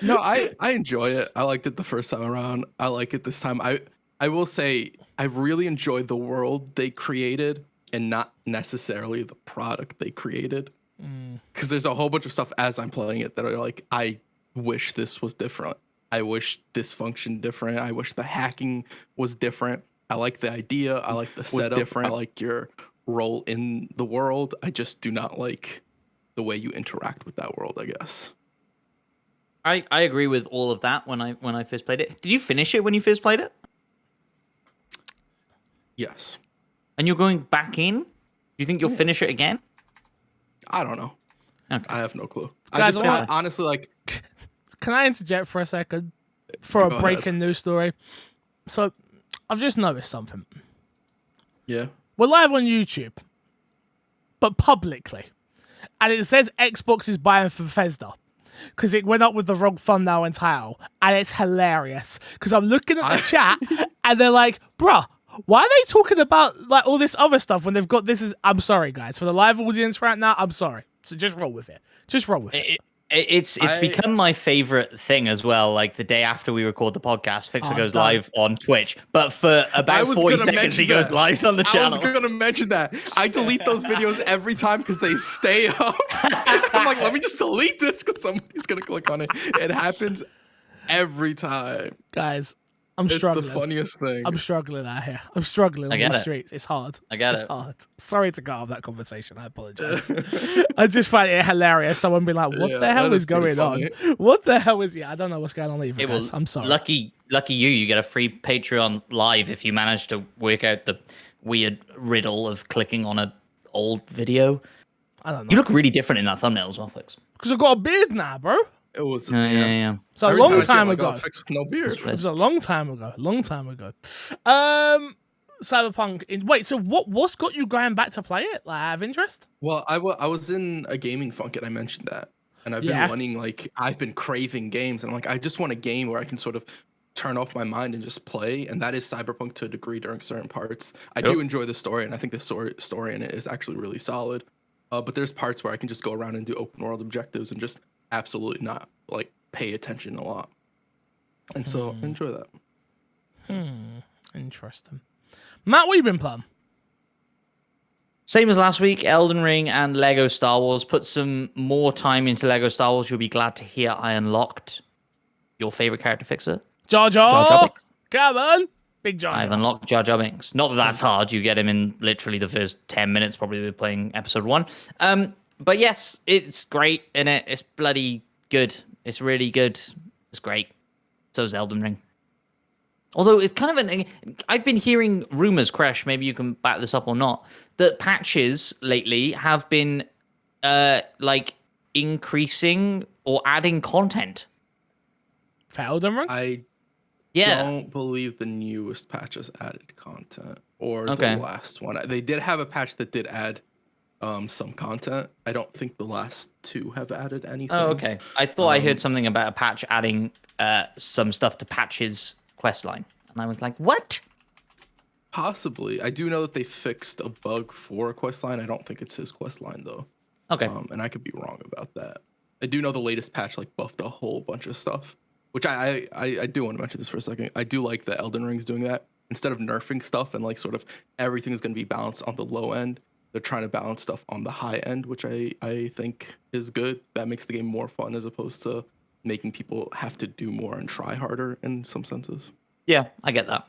No, I enjoy it. I liked it the first time around. I like it this time. I will say I really enjoyed the world they created and not necessarily the product they created. Because there's a whole bunch of stuff as I'm playing it that are like, I wish this was different. I wish this functioned different. I wish the hacking was different. I like the idea. I like the setup. Different. I like your role in the world. I just do not like the way you interact with that world, I guess. I agree with all of that when I first played it. Did you finish it when you first played it? Yes. And you're going back in? Do you think you'll finish it again? I don't know. Okay. I have no clue. Guys, I honestly like. Can I interject for a second for Go a breaking news story? So, I've just noticed something. Yeah. We're live on YouTube, but publicly, and it says Xbox is buying Bethesda because it went up with the wrong thumbnail and title, and it's hilarious because I'm looking at the chat and they're like, "Bruh, why are they talking about like all this other stuff when they've got this?" I'm sorry, guys, for the live audience right now. I'm sorry, so just roll with it. It's become my favorite thing as well. Like the day after we record the podcast, Fixer goes live on Twitch, but for about 40 seconds he goes live on the channel. I was gonna mention that. I delete those videos every time because they stay up. I'm like, let me just delete this because somebody's gonna click on it. It happens every time. Guys, I'm struggling. It's the funniest thing. I'm struggling out here. I'm struggling on the streets. It's hard. It's hard. Sorry to cut off that conversation. I apologize. I just find it hilarious. Someone be like, "What the hell is going on? What the hell is?" Yeah, I don't know what's going on either. Guys. I'm sorry. Lucky you get a free Patreon live if you manage to work out the weird riddle of clicking on a old video. I don't know. You look really different in that thumbnail as well, Fix. Because I've got a beard now, bro. It was yeah. So a long time ago. Fixed with no beard. It was a long time ago. Cyberpunk. Wait, so what's got you going back to play it? Like, out of interest? Well, I was in a gaming funk and I mentioned that, and I've been wanting I've been craving games, and I'm like, I just want a game where I can sort of turn off my mind and just play, and that is Cyberpunk to a degree during certain parts. I do enjoy the story, and I think the story in it is actually really solid. But there's parts where I can just go around and do open world objectives and just absolutely not pay attention a lot, and so I enjoy that. Interesting. Matt, what have you been playing? Same as last week, Elden Ring and Lego Star Wars. Put some more time into Lego Star Wars. You'll be glad to hear I unlocked your favorite character, Fixer. Jar Jar. Come on, big Jar Jar. I've unlocked Jar Jar Binks. Not that that's hard. You get him in literally the first 10 minutes, probably we're playing episode 1. But yes, it's great in it. It's bloody good. It's really good. It's great. So is Elden Ring. Although it's kind of I've been hearing rumors, Crash, maybe you can back this up or not, that patches lately have been increasing or adding content. For Elden Ring? I Yeah. don't believe the newest patch has added content or the Okay. last one. They did have a patch that did add some content. I don't think the last two have added anything. Oh, okay. I thought I heard something about a patch adding some stuff to Patch's questline, and I was like, "What?" Possibly. I do know that they fixed a bug for a questline. I don't think it's his questline though. Okay. And I could be wrong about that. I do know the latest patch like buffed a whole bunch of stuff, which I do want to mention this for a second. I do like that Elden Ring's doing that. Instead of nerfing stuff and like sort of everything is going to be balanced on the low end, they're trying to balance stuff on the high end, which I think is good. That makes the game more fun as opposed to making people have to do more and try harder in some senses. Yeah, I get that.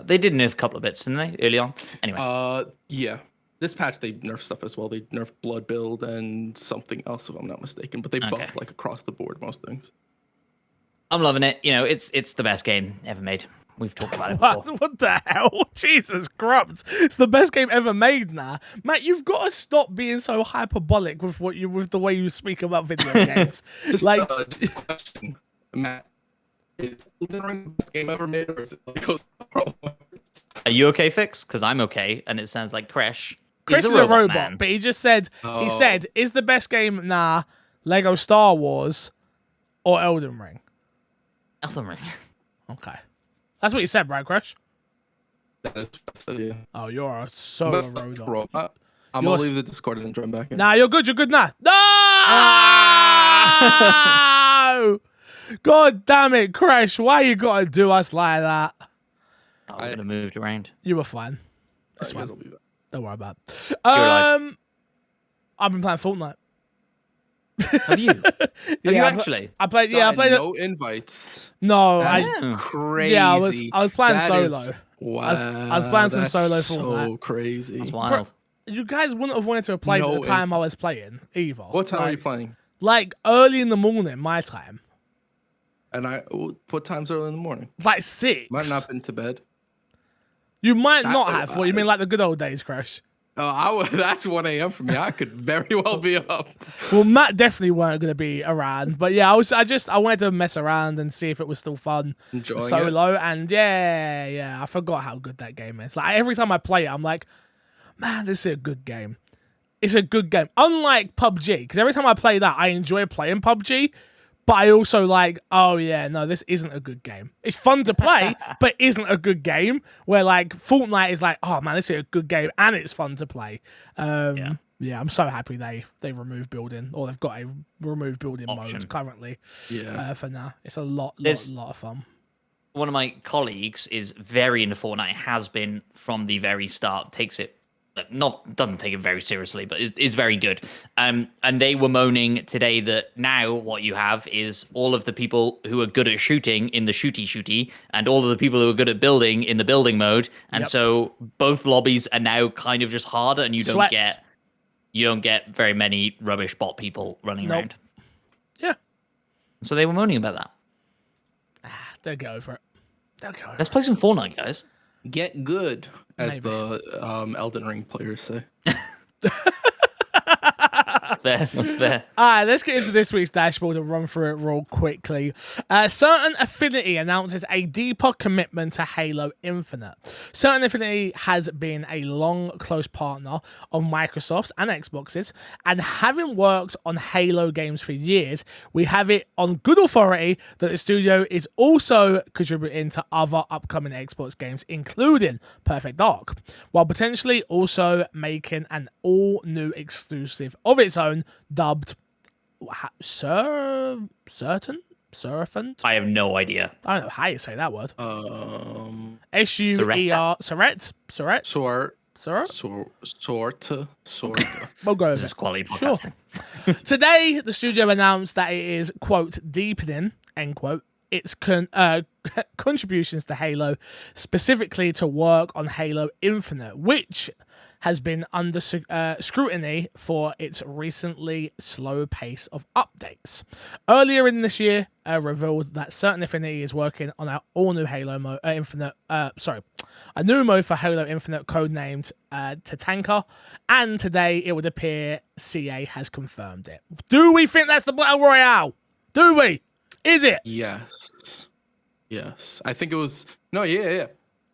They did nerf a couple of bits, didn't they, early on? Anyway. Yeah. This patch they nerfed stuff as well. They nerfed blood build and something else, if I'm not mistaken. But they buffed like across the board most things. I'm loving it. You know, it's the best game ever made. We've talked about it before. What the hell? Jesus Christ. It's the best game ever made now. Matt, you've got to stop being so hyperbolic with the way you speak about video games. Just a question. Matt, is Elden Ring the best game ever made, or is it like Are you okay, Fix? Because I'm okay, and it sounds like Crash. Chris is a robot, man. but he just said, he said, is the best game Lego Star Wars or Elden Ring? Elden Ring. Okay. That's what you said, right, Crash? That is, yeah. Oh, you're a solo robot. I'm going to leave the Discord and join back in. Nah, you're good now. No! God damn it, Crash. Why you gotta do us like that? I would have moved around. You were fine. That's fine. Will be back. Don't worry about it. Alive. I've been playing Fortnite. Have you? Have you actually? I played. Yeah, I played. No invites. No, That's crazy. Yeah, I was playing solo. Wow. I was playing some solo Fortnite. So crazy. That's wild. You guys wouldn't have wanted to have played at the time I was playing either. What time are you playing? Like early in the morning, my time. And what time's early in the morning? Like 6. Might not been to bed. You might not have. What you mean, like the good old days, Crash? Oh, that's 1 a.m. for me. I could very well be up. Well, Matt definitely weren't going to be around, but yeah, I wanted to mess around and see if it was still fun. Enjoying solo, and yeah, I forgot how good that game is. Like every time I play it, I'm like, man, this is a good game. It's a good game. Unlike PUBG, because every time I play that, I enjoy playing PUBG, but I also like, oh yeah, no, this isn't a good game. It's fun to play, but isn't a good game. Where like Fortnite is like, oh man, this is a good game and it's fun to play. Yeah, I'm so happy they removed building, or they've got a remove building mode currently. Yeah, for now, it's a lot of fun. One of my colleagues is very into Fortnite. Has been from the very start. Takes it. Doesn't take it very seriously, but is very good. And they were moaning today that now what you have is all of the people who are good at shooting in the shooty, and all of the people who are good at building in the building mode. And so both lobbies are now kind of just harder, and you don't get very many rubbish bot people running around. Yeah. So they were moaning about that. They'll get over it. Let's play some Fortnite, guys. Get good, as the Elden Ring players say. Fair. That's fair. All right, let's get into this week's dashboard and run through it real quickly. Certain Affinity announces a deeper commitment to Halo Infinite. Certain Affinity has been a long, close partner of Microsoft's and Xbox's, and having worked on Halo games for years, we have it on good authority that the studio is also contributing to other upcoming Xbox games, including Perfect Dark, while potentially also making an all-new exclusive of its own, dubbed Serpent? I have no idea. I don't know how you say that word. Surretta. Sorta. We'll go with This is quality podcasting. Sure. Today, the studio announced that it is, quote, deepening, end quote, its contributions to Halo, specifically to work on Halo Infinite, which has been under scrutiny for its recently slow pace of updates. Earlier in this year, revealed that Certain Affinity is working on our all-new Halo Infinite. a new mode for Halo Infinite codenamed Tatanka, and today it would appear CA has confirmed it. Do we think that's the Battle Royale? Do we? Is it? Yes. I think it was yeah.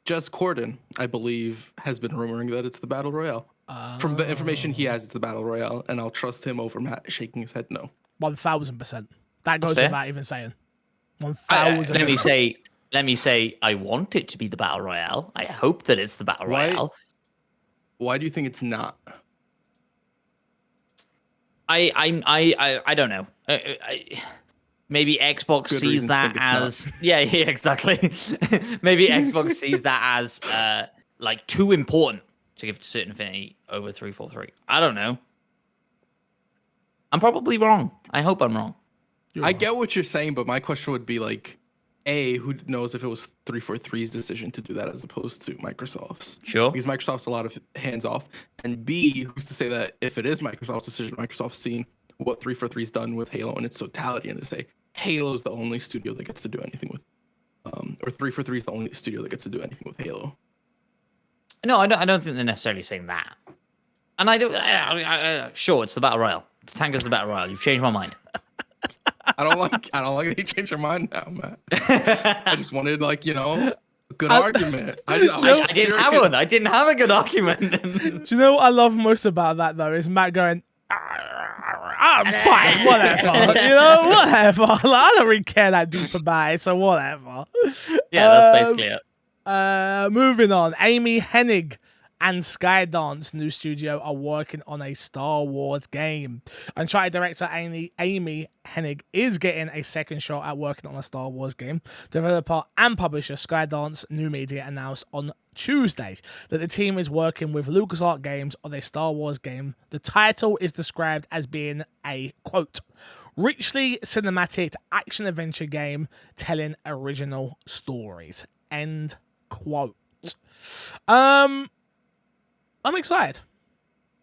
Jez Corden, I believe, has been rumoring that it's the Battle Royale. From the information he has, it's the Battle Royale, and I'll trust him over Matt shaking his head no. 1000%. That goes without even saying. 1000%. Let me say, I want it to be the Battle Royale. I hope that it's the Battle Royale. Why do you think it's not? I don't know. Maybe Xbox sees that as exactly. Maybe Xbox sees that as like too important to give to Certain Affinity over 343. I don't know. I'm probably wrong. I hope I'm wrong. I get what you're saying, but my question would be like, A, who knows if it was 343's decision to do that as opposed to Microsoft's? Sure. Because Microsoft's a lot of hands off. And B, who's to say that if it is Microsoft's decision, Microsoft's seen what 343's done with Halo in its totality, and to say Halo's the only studio that gets to do anything with, or 343's the only studio that gets to do anything with Halo. No, I don't think they're necessarily saying that. And I don't. Sure, it's the Battle Royale. Tanka's the Battle Royale. You've changed my mind. I don't like that you changed your mind now, Matt. I just wanted a good argument. I didn't have one. I didn't have a good argument. Do you know what I love most about that though? Is Matt going, I'm fine, whatever. Whatever. Like, I don't really care that deep about it, so whatever. Yeah, that's basically it. Moving on. Amy Hennig and Skydance new studio are working on a Star Wars game. Uncharted director Amy Hennig is getting a second shot at working on a Star Wars game. Developer and publisher Skydance New Media announced on Tuesday that the team is working with LucasArts Games on a Star Wars game. The title is described as being a, quote, richly cinematic action-adventure game telling original stories, end quote. I'm excited.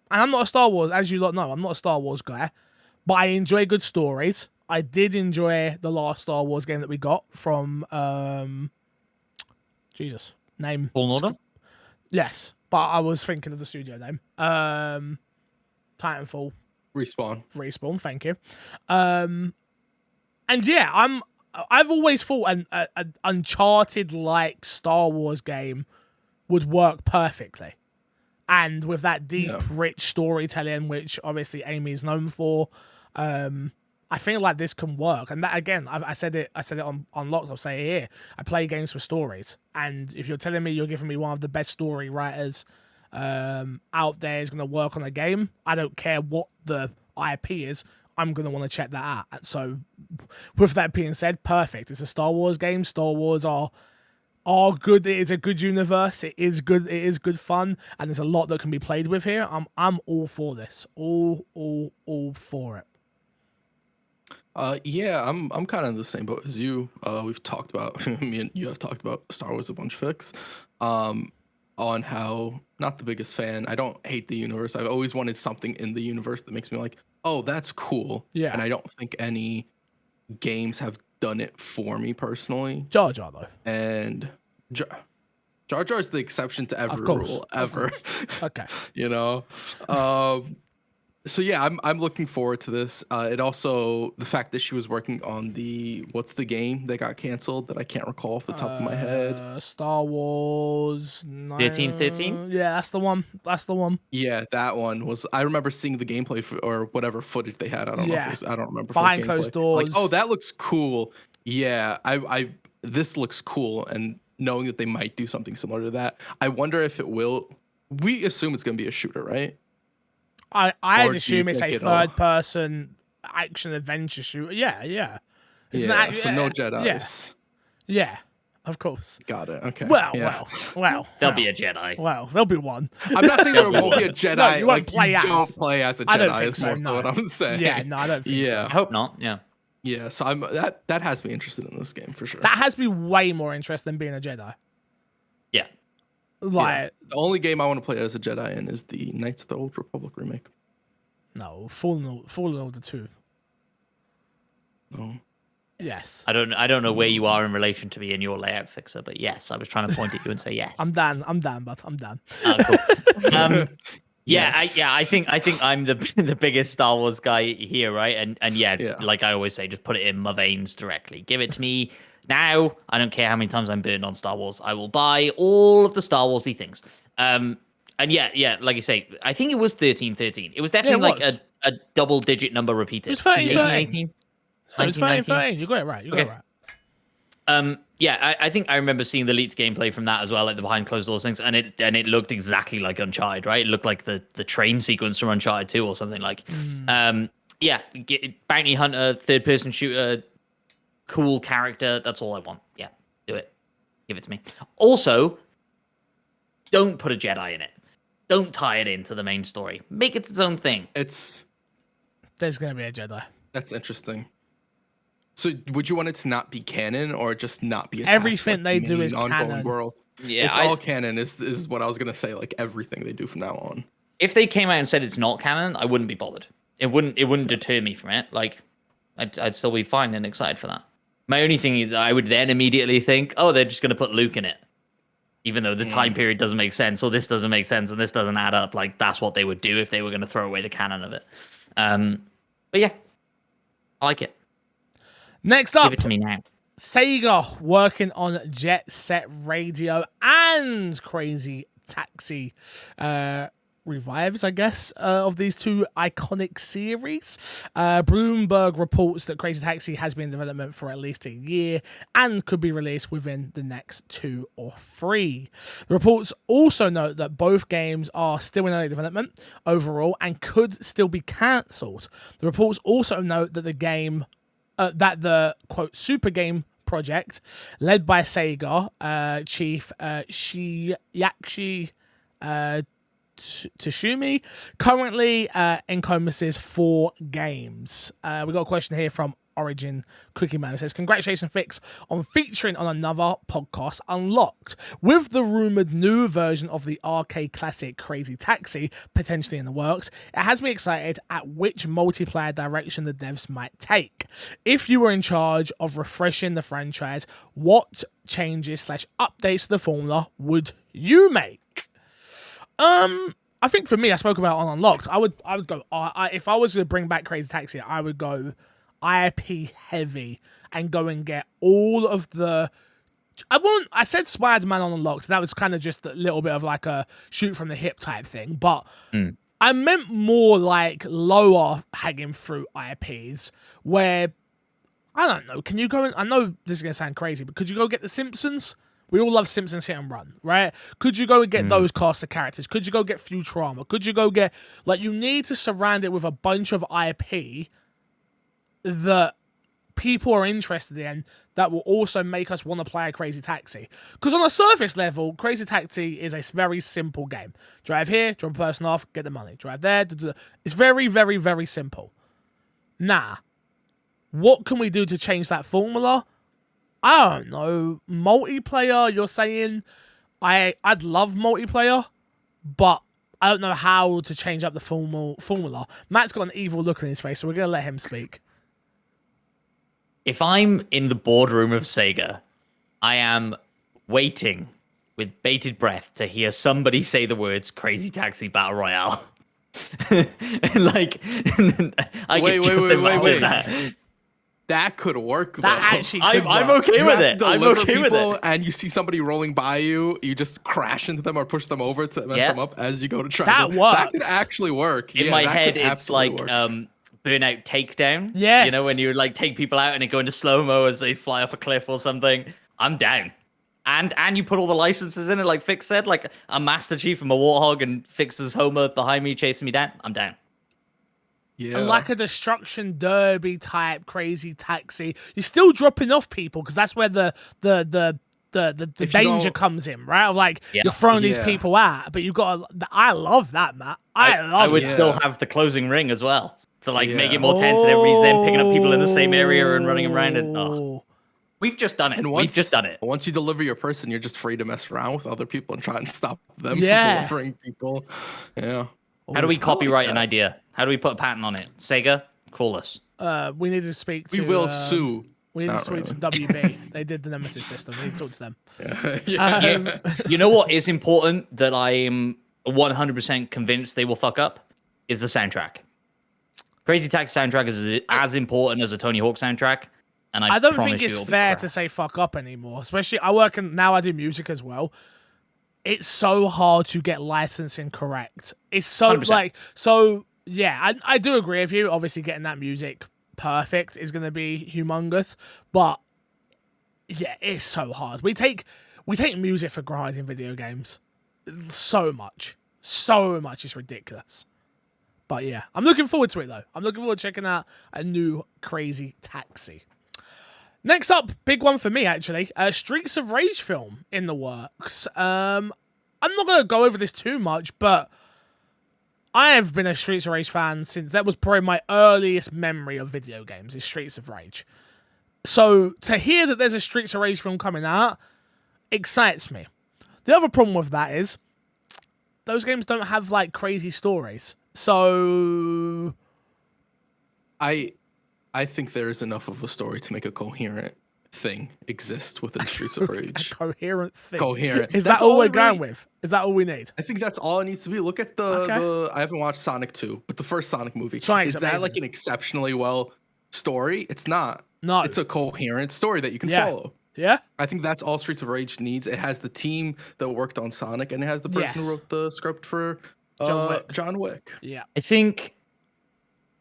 And I'm not a Star Wars, as you lot know, I'm not a Star Wars guy, but I enjoy good stories. I did enjoy the last Star Wars game that we got from, name. Fallen Order? Yes, but I was thinking of the studio name. Titanfall. Respawn, thank you. And yeah, I've always thought an Uncharted-like Star Wars game would work perfectly. And with that deep, rich storytelling, which obviously Amy is known for, I feel like this can work. And that, again, I said it on Locked, I'll say it here. I play games for stories. And if you're telling me you're giving me one of the best story writers out there is going to work on a game, I don't care what the IP is, I'm going to want to check that out. So with that being said, perfect. It's a Star Wars game. Star Wars are good. It is a good universe. It is good fun, and there's a lot that can be played with here. I'm all for this. All for it. Yeah, I'm kind of in the same boat as you. We've talked about me and you have talked about Star Wars a bunch, Fix. On how not the biggest fan. I don't hate the universe. I've always wanted something in the universe that makes me like, oh, that's cool. Yeah. And I don't think any games have done it for me personally. Jar Jar though. And Jar Jar is the exception to every rule ever. Okay. So yeah, I'm looking forward to this. It also, the fact that she was working on what's the game that got canceled that I can't recall off the top of my head. Star Wars 13? Yeah, that's the one. Yeah, that one was. I remember seeing the gameplay or whatever footage they had. I don't know. I don't remember. Behind closed doors. Like, oh, that looks cool. Yeah, this looks cool, and knowing that they might do something similar to that, I wonder if it will. We assume it's going to be a shooter, right? I'd assume it's a third-person action-adventure shooter. Yeah. So no Jedis. Yeah, of course. Got it. Okay. Well. There'll be a Jedi. Well, there'll be one. I'm not saying there won't be a Jedi. No, you won't don't play as a Jedi. I don't think is more so what I'm saying. Yeah, no, I don't think so. I hope not. Yeah. Yeah, so that has me interested in this game for sure. That has me way more interested than being a Jedi. Yeah. Like the only game I want to play as a Jedi in is the Knights of the Old Republic remake. No, Fallen Order 2. No. Yes. I don't know where you are in relation to me in your layout fixer, but yes, I was trying to point at you and say yes. I'm done, but I'm done. Cool. Yes. I think I'm the biggest Star Wars guy here, right? And Yeah. like I always say, just put it in my veins directly. Give it to me now. I don't care how many times I'm burned on Star Wars. I will buy all of the Star Warsy things. And like you say, I think it was 1313. It was definitely a double digit number repeated. It was 13. 18, 19, It was 13. You got it right. You got it right. I think I remember seeing the leaked gameplay from that as well, like the behind closed doors things, and it looked exactly like Uncharted, right? It looked like the train sequence from Uncharted 2 or something like. Bounty hunter, third person shooter, cool character. That's all I want. Yeah, do it. Give it to me. Also, don't put a Jedi in it. Don't tie it into the main story. Make it its own thing. There's gonna be a Jedi. That's interesting. So would you want it to not be canon or just not be everything they do is ongoing canon? World? Yeah, it's all canon. Is what I was gonna say. Like everything they do from now on. If they came out and said it's not canon, I wouldn't be bothered. It wouldn't deter me from it. Like, I'd still be fine and excited for that. My only thing is I would then immediately think, oh, they're just gonna put Luke in it, even though the time period doesn't make sense, or this doesn't make sense, and this doesn't add up. Like that's what they would do if they were gonna throw away the canon of it. But yeah, I like it. Next up, give it to me now. Sega working on Jet Set Radio and Crazy Taxi revives, I guess, of these two iconic series. Bloomberg reports that Crazy Taxi has been in development for at least a year and could be released within the next 2 or 3. The reports also note that both games are still in early development overall and could still be cancelled. The reports also note that the game that the quote super game project led by Sega chief Shiyashi Tashumi currently encompasses 4 games. We got a question here from Origin Cookie Man. It says, congratulations Fix on featuring on another podcast, Unlocked, with the rumoured new version of the arcade classic Crazy Taxi potentially in the works. It has me excited at which multiplayer direction the devs might take. If you were in charge of refreshing the franchise, what changes / updates to the formula would you make? I think for me, I spoke about on Unlocked. I would go. If I was to bring back Crazy Taxi, I would go IP heavy and go and get all of the. I said Spider-Man on Unlocked. That was kind of just a little bit of like a shoot from the hip type thing, but I meant more like lower hanging fruit IPs where I don't know. Can you go? I know this is gonna sound crazy, but could you go get The Simpsons? We all love Simpsons Hit and Run, right? Could you go and get those cast of characters? Could you go get Futurama? Could you go get... Like, you need to surround it with a bunch of IP that people are interested in that will also make us want to play a Crazy Taxi. Because on a surface level, Crazy Taxi is a very simple game. Drive here, drop a person off, get the money. Drive there. It's very, very, very simple. Nah. What can we do to change that formula? I don't know, multiplayer, you're saying I'd love multiplayer, but I don't know how to change up the formula. Matt's got an evil look on his face, so we're going to let him speak. If I'm in the boardroom of Sega, I am waiting with bated breath to hear somebody say the words Crazy Taxi Battle Royale. Like, I wait. that. That could work. That though. actually could work. I'm okay with it. I'm okay with it. And you see somebody rolling by you, you just crash into them or push them over to mess them up as you go to try. That works. That could actually work. In my head, it's like Burnout Takedown. Yes. You know, when you like take people out and they go into slow-mo as they fly off a cliff or something. I'm down. And you put all the licenses in it, like Fix said, like a Master Chief and a Warthog and Fix's Homer behind me chasing me down. I'm down. Yeah. Like a destruction derby type Crazy Taxi. You're still dropping off people because that's where the danger comes in, right? Like you're throwing these people out, but you've got. I love that, Matt. I would still have the closing ring as well to like make it more tense, and everybody's then picking up people in the same area and running them around. And we've just done it. We've just done it. Once you deliver your person, you're just free to mess around with other people and try and stop them from delivering people. Yeah. How do we copyright an idea? How do we put a patent on it? Sega, call us. We need to speak to... We will sue. We need to Not speak to really. WB. They did the Nemesis system. We need to talk to them. Yeah. You know what is important that I am 100% convinced they will fuck up is the soundtrack. Crazy Taxi soundtrack is as important as a Tony Hawk soundtrack, and I don't promise think you it's it'll be fair crap. to say fuck up anymore. Especially now I do music as well. It's so hard to get licensing correct. It's so 100%. yeah, I do agree with you. Obviously getting that music perfect is gonna be humongous. But yeah, it's so hard. We take music for granted in video games. So much. So much, it's ridiculous. But yeah, I'm looking forward to it though. I'm looking forward to checking out a new Crazy Taxi. Next up, big one for me actually, Streets of Rage film in the works. I'm not going to go over this too much, but I have been a Streets of Rage fan since that was probably my earliest memory of video games, is Streets of Rage. So to hear that there's a Streets of Rage film coming out excites me. The other problem with that is those games don't have like crazy stories. So I think there is enough of a story to make a coherent thing exist within Streets of Rage. a coherent thing. Coherent. Is That's that all we're we going really- with? Is that all we need? I think that's all it needs to be. Look at the I haven't watched Sonic 2, but the first Sonic movie. Sonic's is that like amazing. an exceptionally well story? It's not. No. It's a coherent story that you can Yeah. follow. Yeah? I think that's all Streets of Rage needs. It has the team that worked on Sonic, and it has the person Yes. who wrote the script for John Wick. Yeah. I think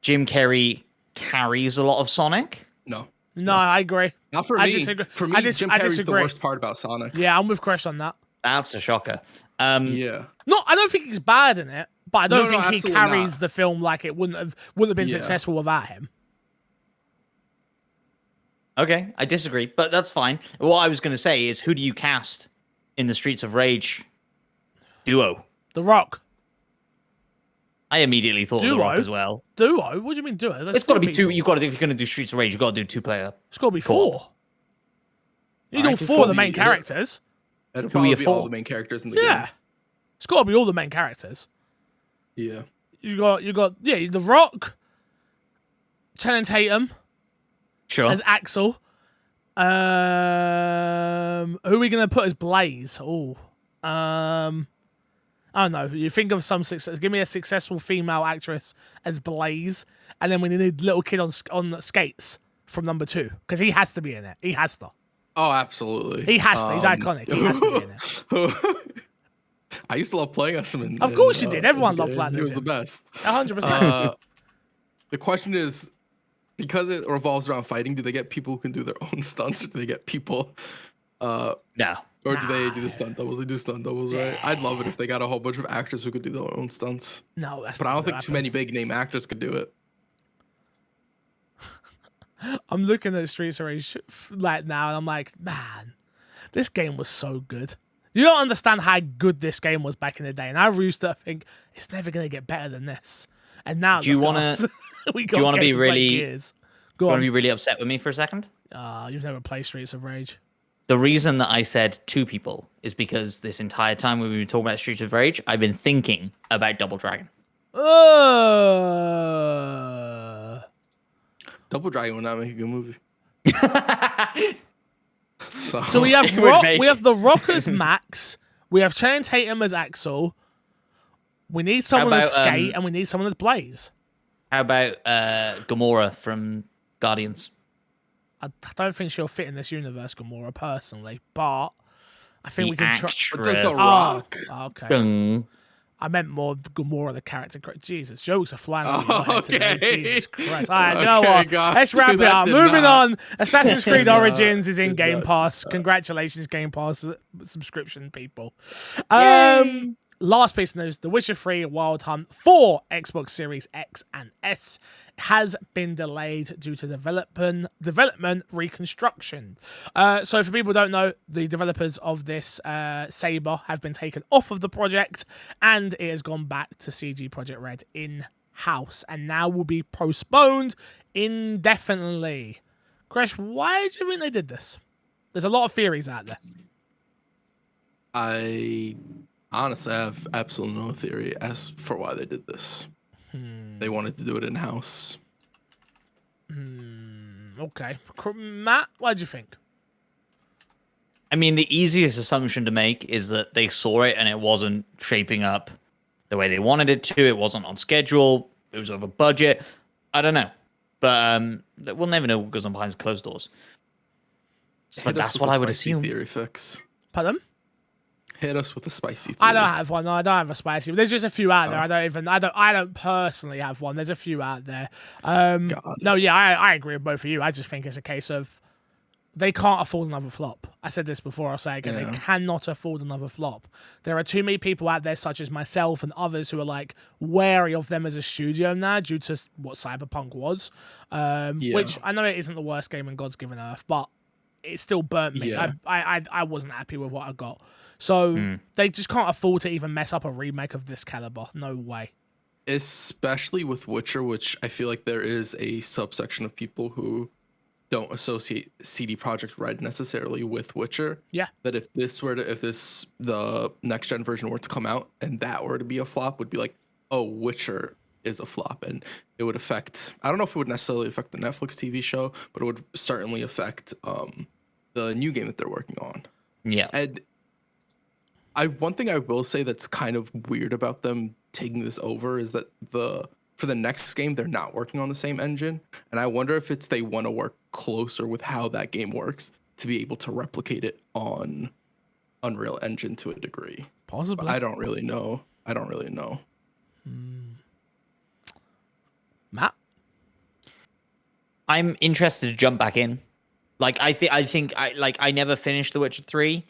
Jim Carrey carries a lot of Sonic. No, No, I agree. not for I me. disagree. For me, Jim I Carrey's the disagree. worst part about Sonic. Yeah, I'm with Crash on that. That's a shocker. Yeah. No, I don't think he's bad in it, but I don't No, think he absolutely carries not. the film like it wouldn't have been Yeah. successful without him. Okay, I disagree, but that's fine. What I was going to say is, who do you cast in the Streets of Rage duo? The Rock. I immediately thought of The Rock Duo? as well. Duo? What do you mean duo? There's It's got to be four two. people. You got to if you're going to do Streets of Rage, you got to do 2-player. It's got to be Co-op. 4. You need all I think 4 of the it'll main be- characters. It'll Who are you probably be all for? the main characters in the Yeah. It's got to be all the main characters. game. Yeah. You got The Rock, Channing Tatum Sure. as Axel. Who are we gonna put as Blaze? Oh, I don't know. You think of some success. Give me a successful female actress as Blaze, and then we need little kid on skates from number 2 because he has to be in it. He has to. Oh, absolutely. He has to. He's iconic. He has to be in it. I used to love playing as him. Of course you did. Everyone loved playing He as was the him. best. 100%. The question is, because it revolves around fighting, do they get people who can do their own stunts, or do they get people, No. or do they do the stunt doubles? They do stunt doubles, right? I'd love it if they got a whole bunch of actors who could do their own stunts. No, that's But not I don't gonna think too happen. many big name actors could do it. I'm looking at Streets of Rage like now, and I'm like, man, this game was so good. You don't understand how good this game was back in the day, and I used to think it's never gonna get better than this. And now, Do you look at wanna- us. We do you wanna got be games like really- Gears. Go You want on. to be really upset with me for a second? You've never played Streets of Rage. The reason that I said 2 people is because this entire time we've been talking about Streets of Rage, I've been thinking about Double Dragon. Double Dragon would not make a good movie. So we have It would make- we have the Rock as Max. We have Channing Tatum as Axel. We need someone as about, Skate, and we need someone as Blaze. How about Gamora from Guardians? I don't think she'll fit in this universe, Gamora, personally, but I think The we can try. But does The actress. Rock? Okay. Dung. I meant more Gamora, the character. Jesus, jokes are flying over your head Okay. today. Jesus Christ. All right, you know Okay, what? got Let's you. wrap it That up. did Moving not- on. Assassin's Creed not- Origins is in did Game not- Pass. Congratulations, Game Pass subscription people. Yay. Last piece of news, The Witcher 3 Wild Hunt for Xbox Series X and S has been delayed due to development reconstruction. So for people who don't know, the developers of this Saber have been taken off of the project, and it has gone back to CG Projekt Red in-house, and now will be postponed indefinitely. Crash, why do you think they did this? There's a lot of theories out there. I honestly have absolutely no theory as for why they did this. They wanted to do it in house. Okay. Matt, what do you think? I mean, the easiest assumption to make is that they saw it and it wasn't shaping up the way they wanted it to. It wasn't on schedule. It was over budget. I don't know. But we'll never know what goes on behind closed doors. But that's what I would assume. Theory fix. Pardon? Hit us with a spicy theory. I don't have one. No, I don't have a spicy. There's just a few out there. I don't personally have one. There's a few out there. No, yeah, I agree with both of you. I just think it's a case of they can't afford another flop. I said this before, I'll say it again. Yeah. They cannot afford another flop. There are too many people out there, such as myself and others, who are like wary of them as a studio now due to what Cyberpunk was. Which I know it isn't the worst game in God's given earth, but it still burnt me. Yeah. I wasn't happy with what I got. So they just can't afford to even mess up a remake of this caliber. No way. Especially with Witcher, which I feel like there is a subsection of people who don't associate CD Projekt Red necessarily with Witcher. Yeah. That if the next gen version were to come out and that were to be a flop, would be like, oh, Witcher is a flop, and it would affect. I don't know if it would necessarily affect the Netflix TV show, but it would certainly affect the new game that they're working on. Yeah. And one thing I will say that's kind of weird about them taking this over is that for the next game, they're not working on the same engine. And I wonder if they want to work closer with how that game works to be able to replicate it on Unreal Engine to a degree. Possibly. But I don't really know. Matt? I'm interested to jump back in. Like, I think I never finished The Witcher 3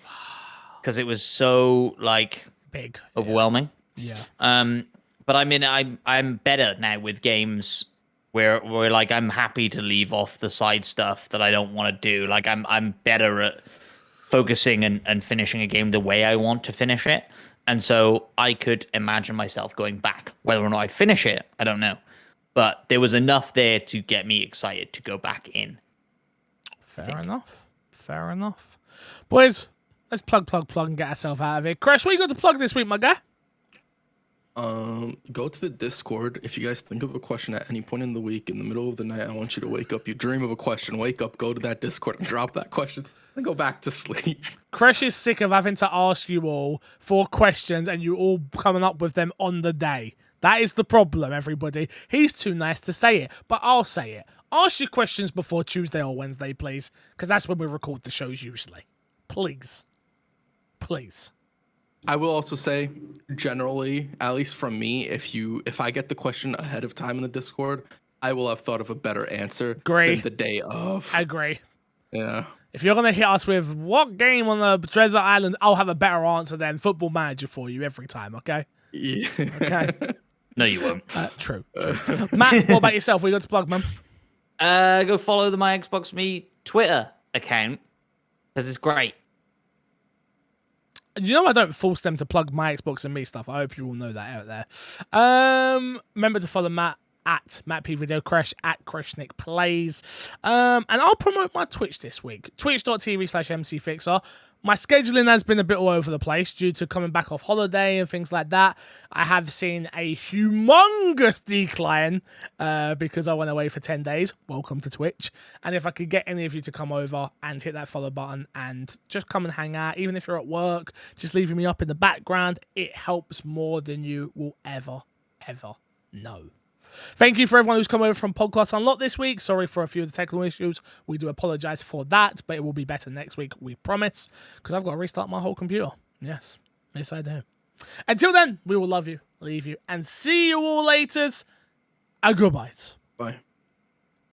because it was so, like, big, overwhelming. Yeah. But I mean, I'm better now with games where like I'm happy to leave off the side stuff that I don't want to do. Like I'm better at focusing and finishing a game the way I want to finish it. And so I could imagine myself going back. Whether or not I'd finish it, I don't know. But there was enough there to get me excited to go back in. Fair enough. Boys, let's plug and get ourselves out of here. Crash, what you got to plug this week, my guy? Go to the Discord. If you guys think of a question at any point in the week, in the middle of the night, I want you to wake up. You dream of a question, wake up, go to that Discord and drop that question, and go back to sleep. Crash is sick of having to ask you all for questions and you all coming up with them on the day. That is the problem, everybody. He's too nice to say it, but I'll say it. Ask your questions before Tuesday or Wednesday, please, because that's when we record the shows usually. Please. I will also say, generally, at least from me, if I get the question ahead of time in the Discord, I will have thought of a better answer than the day of. I agree. Yeah. If you're going to hit us with what game on the desert island, I'll have a better answer than Football Manager for you every time, okay? Yeah. Okay. No, you won't. True. Matt, what about yourself? What you got to plug, man? Go follow the My Xbox Me Twitter account, because it's great. You know I don't force them to plug My Xbox and Me stuff. I hope you all know that out there. Remember to follow Matt at MattPVideoCrash, at CrashNickPlays. And I'll promote my Twitch this week. Twitch.tv/MCFixer. My scheduling has been a bit all over the place due to coming back off holiday and things like that. I have seen a humongous decline because I went away for 10 days. Welcome to Twitch. And if I could get any of you to come over and hit that follow button and just come and hang out, even if you're at work, just leaving me up in the background, it helps more than you will ever know. Thank you for everyone who's come over from Podcast Unlocked this week. Sorry for a few of the technical issues. We do apologize for that, but it will be better next week, we promise, because I've got to restart my whole computer. Yes, I do. Until then, we will love you, leave you, and see you all later. Goodbye. Bye.